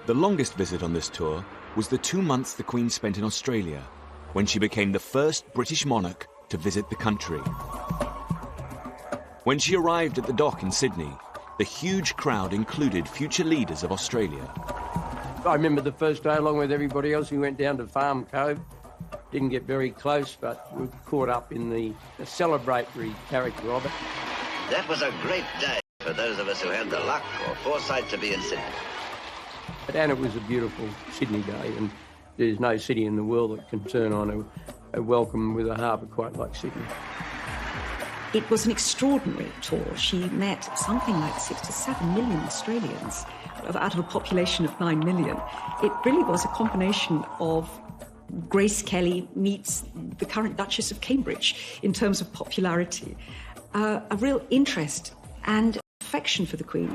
The longest visit on this tour was the 2 months the Queen spent in Australia, when she became the first British monarch to visit the country. When she arrived at the dock in Sydney, the huge crowd included future leaders of Australia. I remember the first day, along with everybody else, we went down to Farm Cove. Didn't get very close, but we were caught up in the celebratory character of it. That was a great day for those of us who had the luck or foresight to be in Sydney. And it was a beautiful Sydney day, and there's no city in the world that can turn on a welcome with a harbour quite like Sydney. It was an extraordinary tour. She met something like 6 to 7 million Australians out of a population of 9 million. It really was a combination of Grace Kelly meets the current Duchess of Cambridge in terms of popularity, a real interest and affection for the Queen.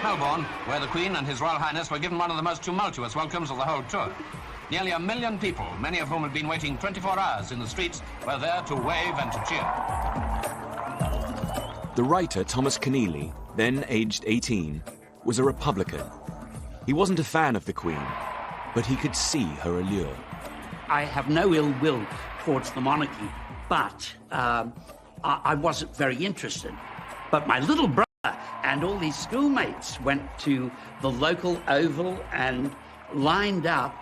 Melbourne, where the Queen and His Royal Highness were given one of the most tumultuous welcomes of the whole tour. Nearly 1 million people, many of whom had been waiting 24 hours in the streets, were there to wave and to cheer. The writer Thomas Keneally, then aged 18, was a Republican. He wasn't a fan of the Queen, but he could see her allure. I have no ill will towards the monarchy, but I wasn't very interested. But my little brother and all these schoolmates went to the local Oval and lined up,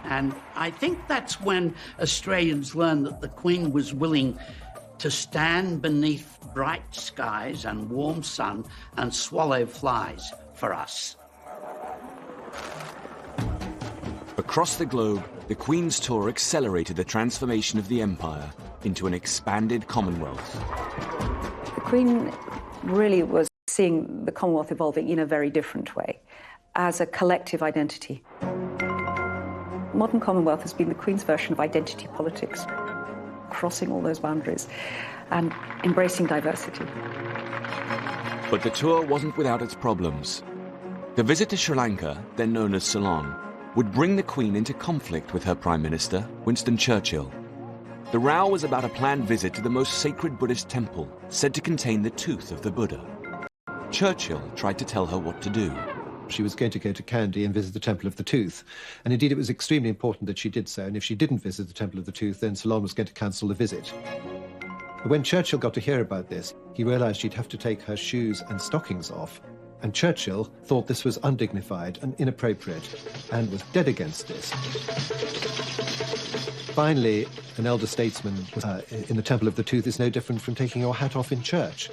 and I think that's when Australians learned that the Queen was willing to stand beneath bright skies and warm sun and swallow flies for us. Across the globe, the Queen's tour accelerated the transformation of the empire into an expanded Commonwealth. The Queen really was seeing the Commonwealth evolving in a very different way, as a collective identity. Modern Commonwealth has been the Queen's version of identity politics, crossing all those boundaries and embracing diversity. But the tour wasn't without its problems. The visit to Sri Lanka, then known as Ceylon, would bring the Queen into conflict with her Prime Minister, Winston Churchill. The row was about a planned visit to the most sacred Buddhist temple, said to contain the tooth of the Buddha. Churchill tried to tell her what to do. She was going to go to Kandy and visit the Temple of the Tooth. And indeed, it was extremely important that she did so. And if she didn't visit the Temple of the Tooth, then Ceylon was going to cancel the visit. But when Churchill got to hear about this, he realized she'd have to take her shoes and stockings off. And Churchill thought this was undignified and inappropriate and was dead against this. Finally, an elder statesman in the Temple of the Tooth is no different from taking your hat off in church.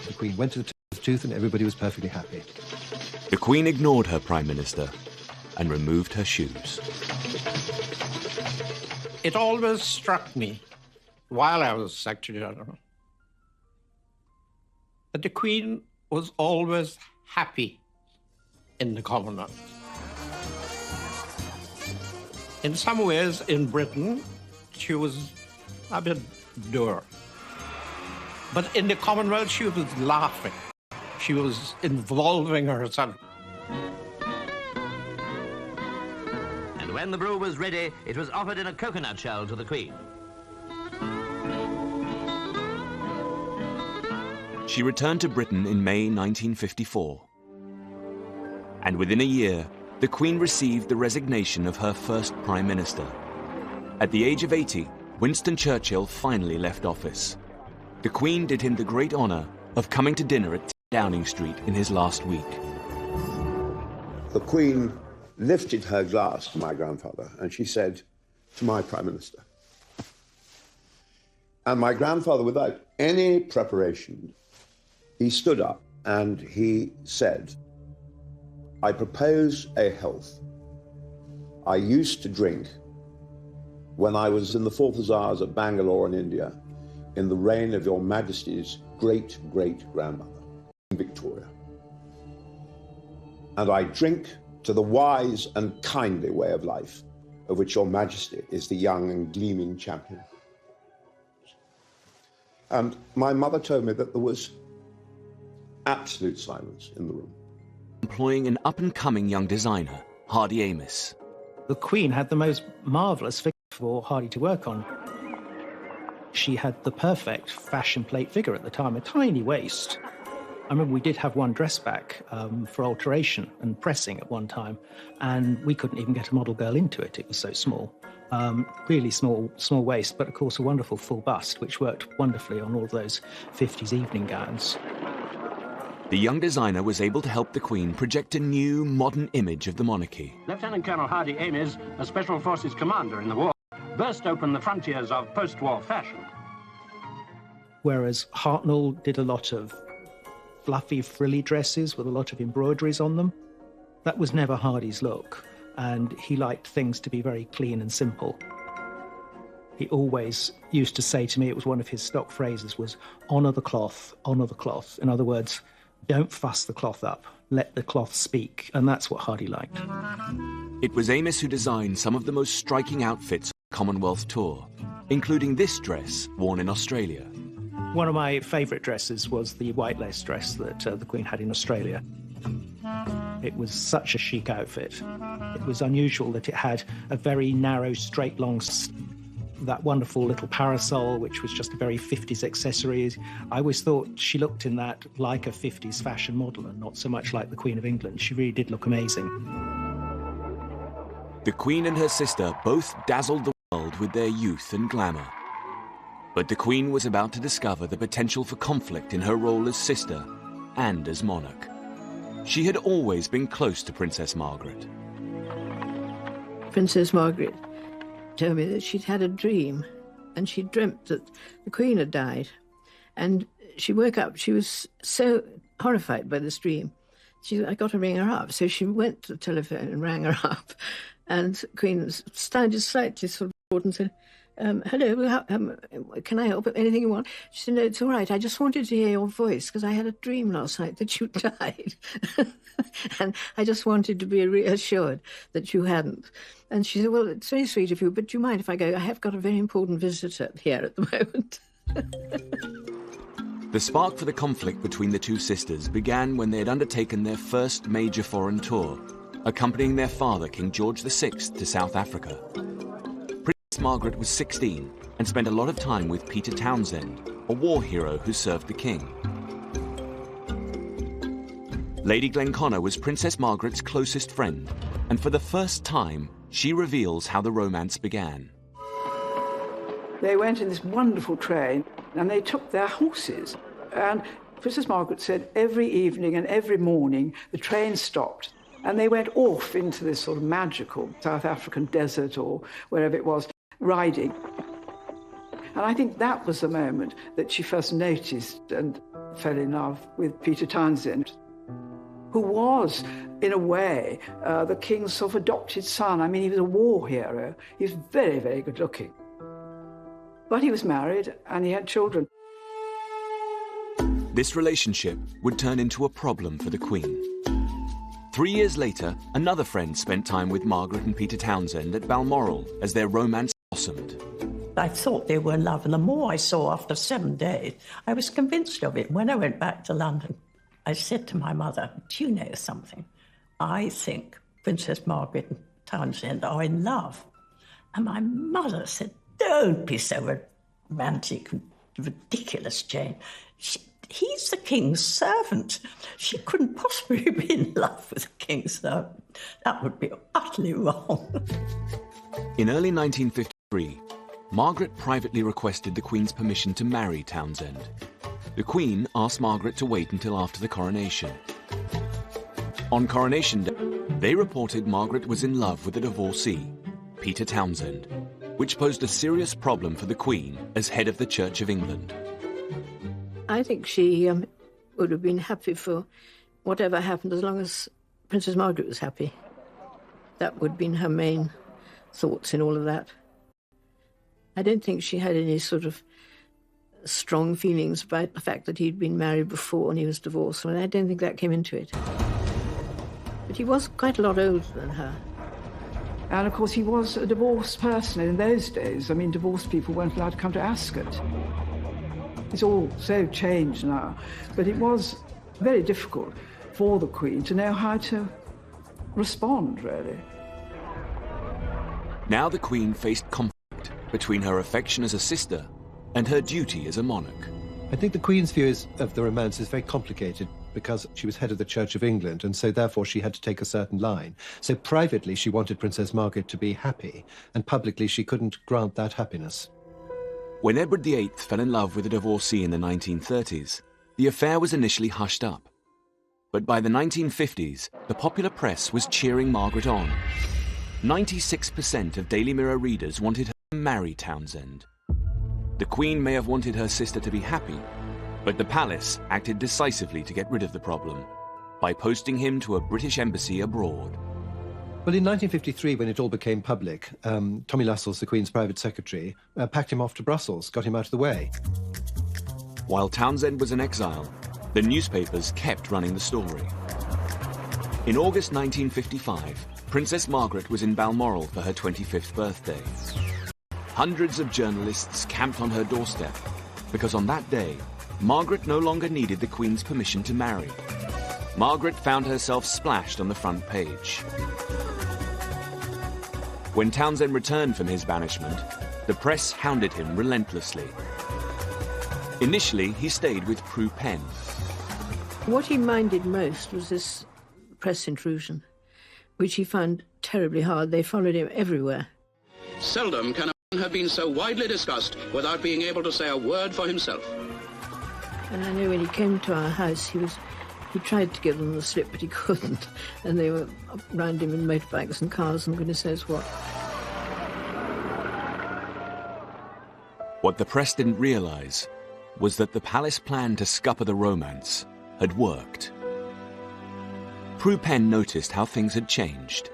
The Queen went to the Temple of the Tooth and everybody was perfectly happy. The Queen ignored her Prime Minister and removed her shoes. It always struck me, while I was Secretary General, that the Queen was always happy in the Commonwealth. In some ways, in Britain, she was a bit dour. But in the Commonwealth, she was laughing. She was involving herself. And when the brew was ready, it was offered in a coconut shell to the Queen. She returned to Britain in May 1954. And within a year, the Queen received the resignation of her first Prime Minister. At the age of 80, Winston Churchill finally left office. The Queen did him the great honour of coming to dinner at Downing Street in his last week. The Queen lifted her glass to my grandfather and she said, "To my Prime Minister." And my grandfather, without any preparation, he stood up and he said, "I propose a health I used to drink when I was in the 4th Hussars at Bangalore in India in the reign of Your Majesty's great-great-grandmother, Victoria. And I drink to the wise and kindly way of life of which Your Majesty is the young and gleaming champion." And my mother told me that there was absolute silence in the room. Employing an up-and-coming young designer, Hardy Amis. The Queen had the most marvellous figure for Hardy to work on. She had the perfect fashion plate figure at the time, a tiny waist. I remember we did have one dress back for alteration and pressing at one time, and we couldn't even get a model girl into it. It was so small. Really small waist, but of course a wonderful full bust, which worked wonderfully on all those 50s evening gowns. The young designer was able to help the Queen project a new, modern image of the monarchy. Lieutenant Colonel Hardy Amis, a Special Forces commander in the war, burst open the frontiers of post-war fashion. Whereas Hartnell did a lot of fluffy, frilly dresses with a lot of embroideries on them. That was never Hardy's look, and he liked things to be very clean and simple. He always used to say to me, it was one of his stock phrases, was honour the cloth, honour the cloth. In other words, don't fuss the cloth up, let the cloth speak, and that's what Hardy liked. It was Amis who designed some of the most striking outfits on the Commonwealth tour, including this dress worn in Australia. One of my favourite dresses was the white lace dress that the Queen had in Australia. It was such a chic outfit. It was unusual that it had a very narrow, straight, long, that wonderful little parasol, which was just a very 50s accessory. I always thought she looked in that like a 50s fashion model and not so much like the Queen of England. She really did look amazing. The Queen and her sister both dazzled the world with their youth and glamour. But the Queen was about to discover the potential for conflict in her role as sister and as monarch. She had always been close to Princess Margaret. Princess Margaret told me that she'd had a dream, and she dreamt that the Queen had died. And she woke up, she was so horrified by this dream. I got to ring her up. So she went to the telephone and rang her up. And the Queen sounded slightly sort of bored and said, "Hello, can I help? Anything you want?" She said, "No, it's all right. I just wanted to hear your voice because I had a dream last night that you died." And I just wanted to be reassured that you hadn't. And she said, "Well, it's very sweet of you, but do you mind if I go? I have got a very important visitor here at the moment." The spark for the conflict between the two sisters began when they had undertaken their first major foreign tour, accompanying their father, King George VI, to South Africa. Princess Margaret was 16 and spent a lot of time with Peter Townsend, a war hero who served the king. Lady Glenconnor was Princess Margaret's closest friend, and for the first time, she reveals how the romance began. They went in this wonderful train, and they took their horses. And Princess Margaret said every evening and every morning the train stopped, and they went off into this sort of magical South African desert or wherever it was, riding. And I think that was the moment that she first noticed and fell in love with Peter Townsend, who was, in a way, the king's sort of adopted son. I mean, he was a war hero. He was very, very good looking. But he was married and he had children. This relationship would turn into a problem for the Queen. 3 years later, another friend spent time with Margaret and Peter Townsend at Balmoral as their romance blossomed. I thought they were in love, and the more I saw after 7 days, I was convinced of it. When I went back to London, I said to my mother, "Do you know something? I think Princess Margaret and Townsend are in love." And my mother said, "Don't be so romantic and ridiculous, Jane. He's the king's servant. She couldn't possibly be in love with the king's servant. That would be utterly wrong." In early 1953, Margaret privately requested the Queen's permission to marry Townsend. The Queen asked Margaret to wait until after the coronation. On Coronation Day, they reported Margaret was in love with a divorcee, Peter Townsend, which posed a serious problem for the Queen as head of the Church of England. I think she would have been happy for whatever happened as long as Princess Margaret was happy. That would have been her main thoughts in all of that. I don't think she had any sort of strong feelings about the fact that he'd been married before and he was divorced, and I don't think that came into it. But he was quite a lot older than her. And of course he was a divorced person in those days. I mean, divorced people weren't allowed to come to Ascot. It's all so changed now, but it was very difficult for the Queen to know how to respond, really. Now the Queen faced conflict between her affection as a sister and her duty as a monarch. I think the Queen's view of the romance is very complicated because she was head of the Church of England, and so therefore she had to take a certain line. So privately she wanted Princess Margaret to be happy, and publicly she couldn't grant that happiness. When Edward VIII fell in love with a divorcee in the 1930s, the affair was initially hushed up. But by the 1950s, the popular press was cheering Margaret on. 96% of Daily Mirror readers wanted her to marry Townsend. The Queen may have wanted her sister to be happy, but the palace acted decisively to get rid of the problem by posting him to a British embassy abroad. Well, in 1953, when it all became public, Tommy Lascelles, the Queen's private secretary, packed him off to Brussels, got him out of the way. While Townsend was in exile, the newspapers kept running the story. In August 1955, Princess Margaret was in Balmoral for her 25th birthday. Hundreds of journalists camped on her doorstep because on that day, Margaret no longer needed the Queen's permission to marry. Margaret found herself splashed on the front page. When Townsend returned from his banishment, the press hounded him relentlessly. Initially, he stayed with Prue Penn. What he minded most was this press intrusion, which he found terribly hard. They followed him everywhere. Seldom can a man have been so widely discussed without being able to say a word for himself. And I know when he came to our house, he tried to give them the slip, but he couldn't. And they were round him in motorbikes and cars and goodness knows what. What the press didn't realise was that the palace plan to scupper the romance had worked. Prue Penn noticed how things had changed.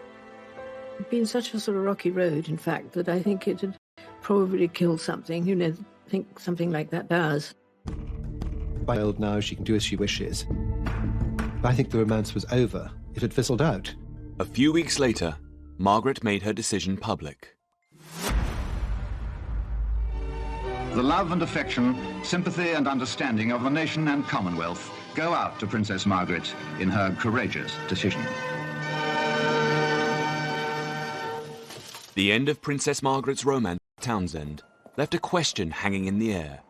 It'd been such a sort of rocky road, in fact, that I think it had probably killed something. You know, I think something like that does. By old now, she can do as she wishes. But I think the romance was over. It had fizzled out. A few weeks later, Margaret made her decision public. The love and affection, sympathy and understanding of the nation and Commonwealth go out to Princess Margaret in her courageous decision. The end of Princess Margaret's romance with Townsend left a question hanging in the air.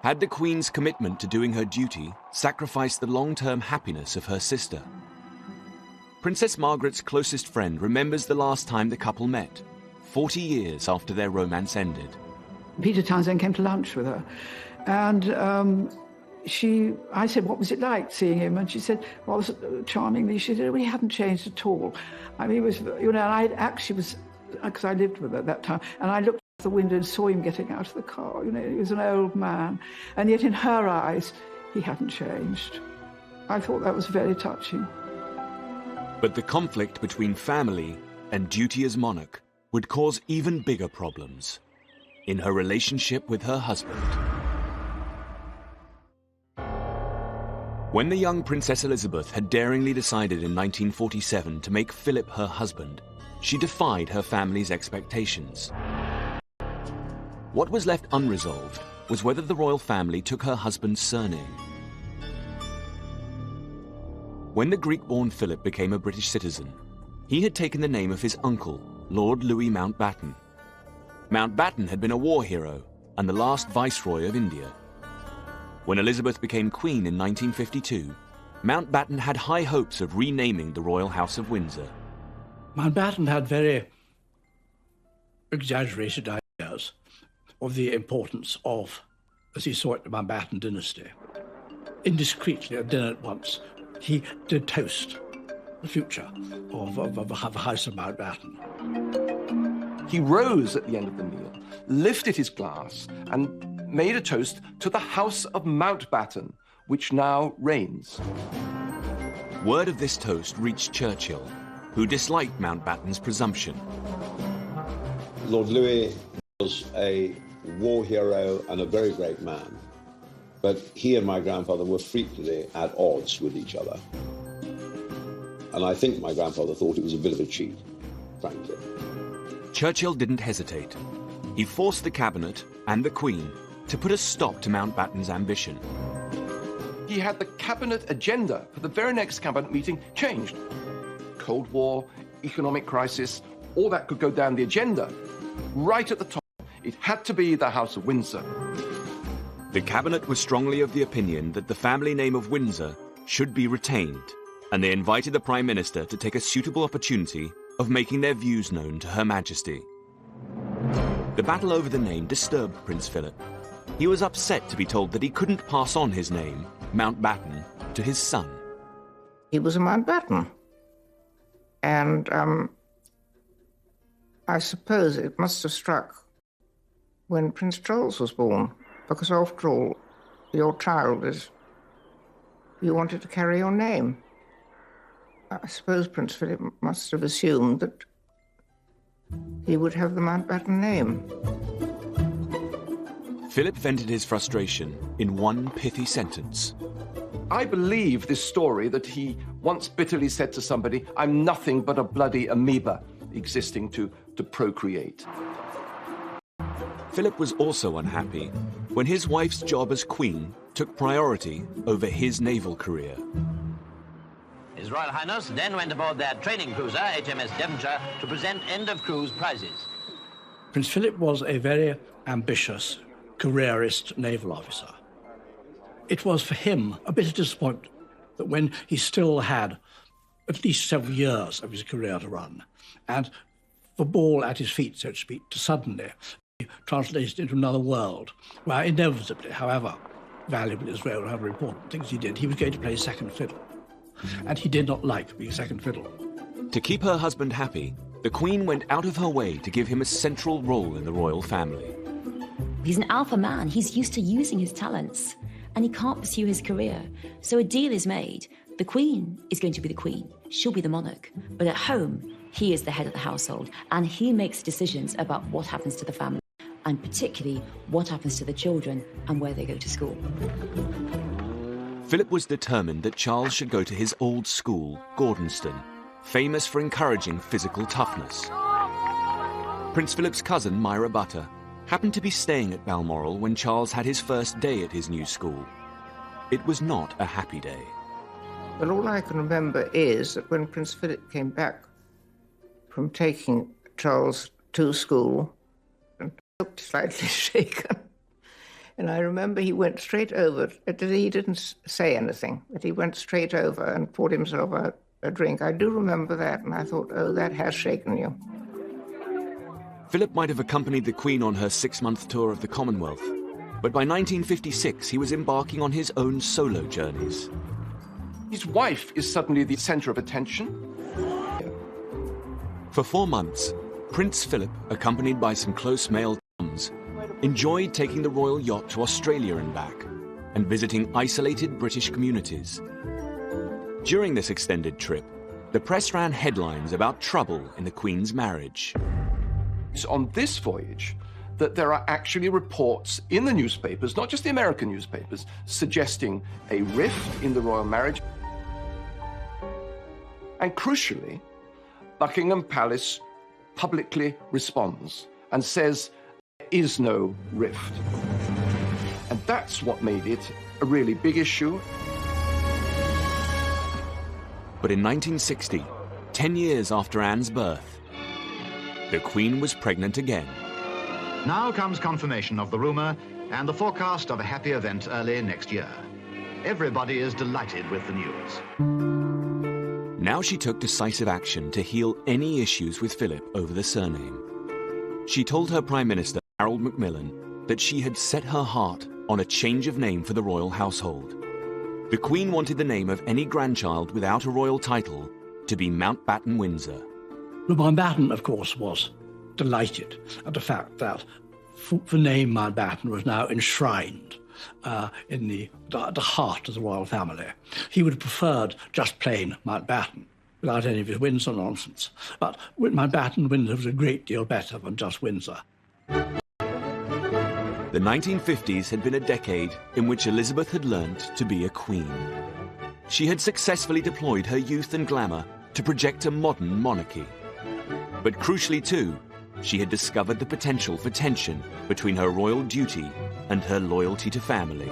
Had the Queen's commitment to doing her duty sacrificed the long-term happiness of her sister? Princess Margaret's closest friend remembers the last time the couple met, 40 years after their romance ended. Peter Townsend came to lunch with her, and I said, what was it like seeing him? And she said, well, charmingly, she said, well, he hadn't changed at all. I mean, he was, you know, and I actually was, because I lived with her at that time, and I looked out the window and saw him getting out of the car. You know, he was an old man, and yet in her eyes, he hadn't changed. I thought that was very touching. But the conflict between family and duty as monarch would cause even bigger problems in her relationship with her husband. When the young Princess Elizabeth had daringly decided in 1947 to make Philip her husband, she defied her family's expectations. What was left unresolved was whether the royal family took her husband's surname. When the Greek-born Philip became a British citizen, he had taken the name of his uncle, Lord Louis Mountbatten. Mountbatten had been a war hero and the last Viceroy of India. When Elizabeth became Queen in 1952, Mountbatten had high hopes of renaming the Royal House of Windsor. Mountbatten had very exaggerated ideas. of the importance of, as he saw it, the Mountbatten dynasty. Indiscreetly at dinner once, he did toast the future of the House of Mountbatten. He rose at the end of the meal, lifted his glass, and made a toast to the House of Mountbatten, which now reigns. Word of this toast reached Churchill, who disliked Mountbatten's presumption. Lord Louis was a war hero and a very great man, but he and my grandfather were frequently at odds with each other. And I think my grandfather thought it was a bit of a cheat, frankly. Churchill didn't hesitate. He forced the cabinet and the Queen to put a stop to Mountbatten's ambition. He had the cabinet agenda for the very next cabinet meeting changed. Cold War, economic crisis, all that could go down the agenda. Right at the top, it had to be the House of Windsor. The cabinet was strongly of the opinion that the family name of Windsor should be retained, and they invited the Prime Minister to take a suitable opportunity of making their views known to Her Majesty. The battle over the name disturbed Prince Philip. He was upset to be told that he couldn't pass on his name, Mountbatten, to his son. He was a Mountbatten. And I suppose it must have struck when Prince Charles was born, because after all, your child is, you wanted to carry your name. I suppose Prince Philip must have assumed that he would have the Mountbatten name. Philip vented his frustration in one pithy sentence. I believe this story that he once bitterly said to somebody, "I'm nothing but a bloody amoeba existing to procreate." Philip was also unhappy when his wife's job as Queen took priority over his naval career. His Royal Highness then went aboard their training cruiser, HMS Devonshire, to present end-of-cruise prizes. Prince Philip was a very ambitious, careerist naval officer. It was for him a bit of disappointment that when he still had at least several years of his career to run, and the ball at his feet, so to speak, to suddenly be translated into another world, where inevitably, however valuable his role, however important things he did, he was going to play second fiddle. And he did not like being second fiddle. To keep her husband happy, the Queen went out of her way to give him a central role in the royal family. He's an alpha man. He's used to using his talents, and he can't pursue his career. So a deal is made. The Queen is going to be the Queen. She'll be the monarch. But at home, he is the head of the household, and he makes decisions about what happens to the family, and particularly what happens to the children and where they go to school. Philip was determined that Charles should go to his old school, Gordonston, famous for encouraging physical toughness. Prince Philip's cousin, Myra Butter, happened to be staying at Balmoral when Charles had his first day at his new school. It was not a happy day. But all I can remember is that when Prince Philip came back from taking Charles to school, and looked slightly shaken. And I remember he went straight over, he didn't say anything, but he went straight over and poured himself out a drink. I do remember that, and I thought, oh, that has shaken you. Philip might have accompanied the Queen on her 6-month tour of the Commonwealth, but by 1956 he was embarking on his own solo journeys. His wife is suddenly the centre of attention. For 4 months, Prince Philip, accompanied by some close male chums, enjoyed taking the royal yacht to Australia and back, and visiting isolated British communities. During this extended trip, the press ran headlines about trouble in the Queen's marriage. It's on this voyage that there are actually reports in the newspapers, not just the American newspapers, suggesting a rift in the royal marriage. And crucially, Buckingham Palace publicly responds and says there is no rift. And that's what made it a really big issue. But in 1960, 10 years after Anne's birth, the Queen was pregnant again. Now comes confirmation of the rumour and the forecast of a happy event early next year. Everybody is delighted with the news. Now she took decisive action to heal any issues with Philip over the surname. She told her Prime Minister, Harold Macmillan, that she had set her heart on a change of name for the royal household. The Queen wanted the name of any grandchild without a royal title to be Mountbatten Windsor. Lord Mountbatten, of course, was delighted at the fact that the name Mountbatten was now enshrined in the heart of the royal family. He would have preferred just plain Mountbatten, without any of his Windsor nonsense. But Mountbatten Windsor was a great deal better than just Windsor. The 1950s had been a decade in which Elizabeth had learnt to be a queen. She had successfully deployed her youth and glamour to project a modern monarchy. But crucially too, she had discovered the potential for tension between her royal duty and her loyalty to family.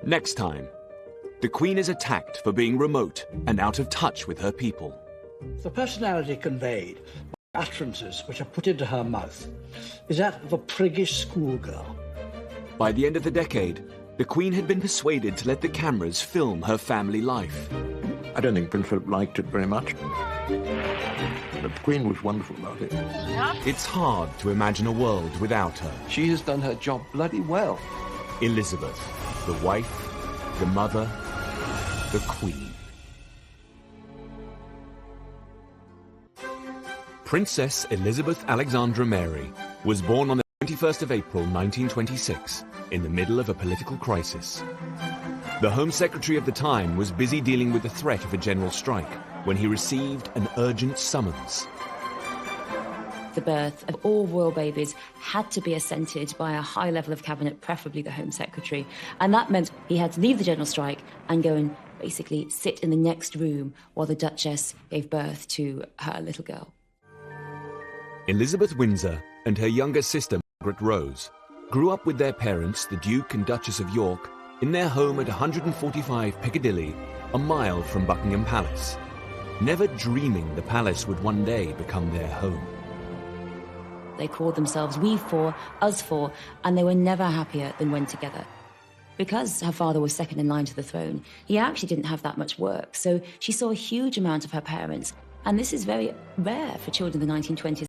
Next time, the Queen is attacked for being remote and out of touch with her people. The personality conveyed by utterances which are put into her mouth is that of a priggish schoolgirl. By the end of the decade, the Queen had been persuaded to let the cameras film her family life. I don't think Prince Philip liked it very much. But the Queen was wonderful about it. It's hard to imagine a world without her. She has done her job bloody well. Elizabeth, the wife, the mother, the Queen. Princess Elizabeth Alexandra Mary was born on the 21st of April 1926 in the middle of a political crisis. The Home Secretary of the time was busy dealing with the threat of a general strike when he received an urgent summons. The birth of all royal babies had to be assented by a high level of cabinet, preferably the Home Secretary. And that meant he had to leave the general strike and go and basically sit in the next room while the Duchess gave birth to her little girl. Elizabeth Windsor and her younger sister, Margaret Rose, grew up with their parents, the Duke and Duchess of York, in their home at 145 Piccadilly, a mile from Buckingham Palace, never dreaming the palace would one day become their home. They called themselves We Four, Us Four, and they were never happier than when together. Because her father was second in line to the throne, he actually didn't have that much work, so she saw a huge amount of her parents. And this is very rare for children in the 1920s.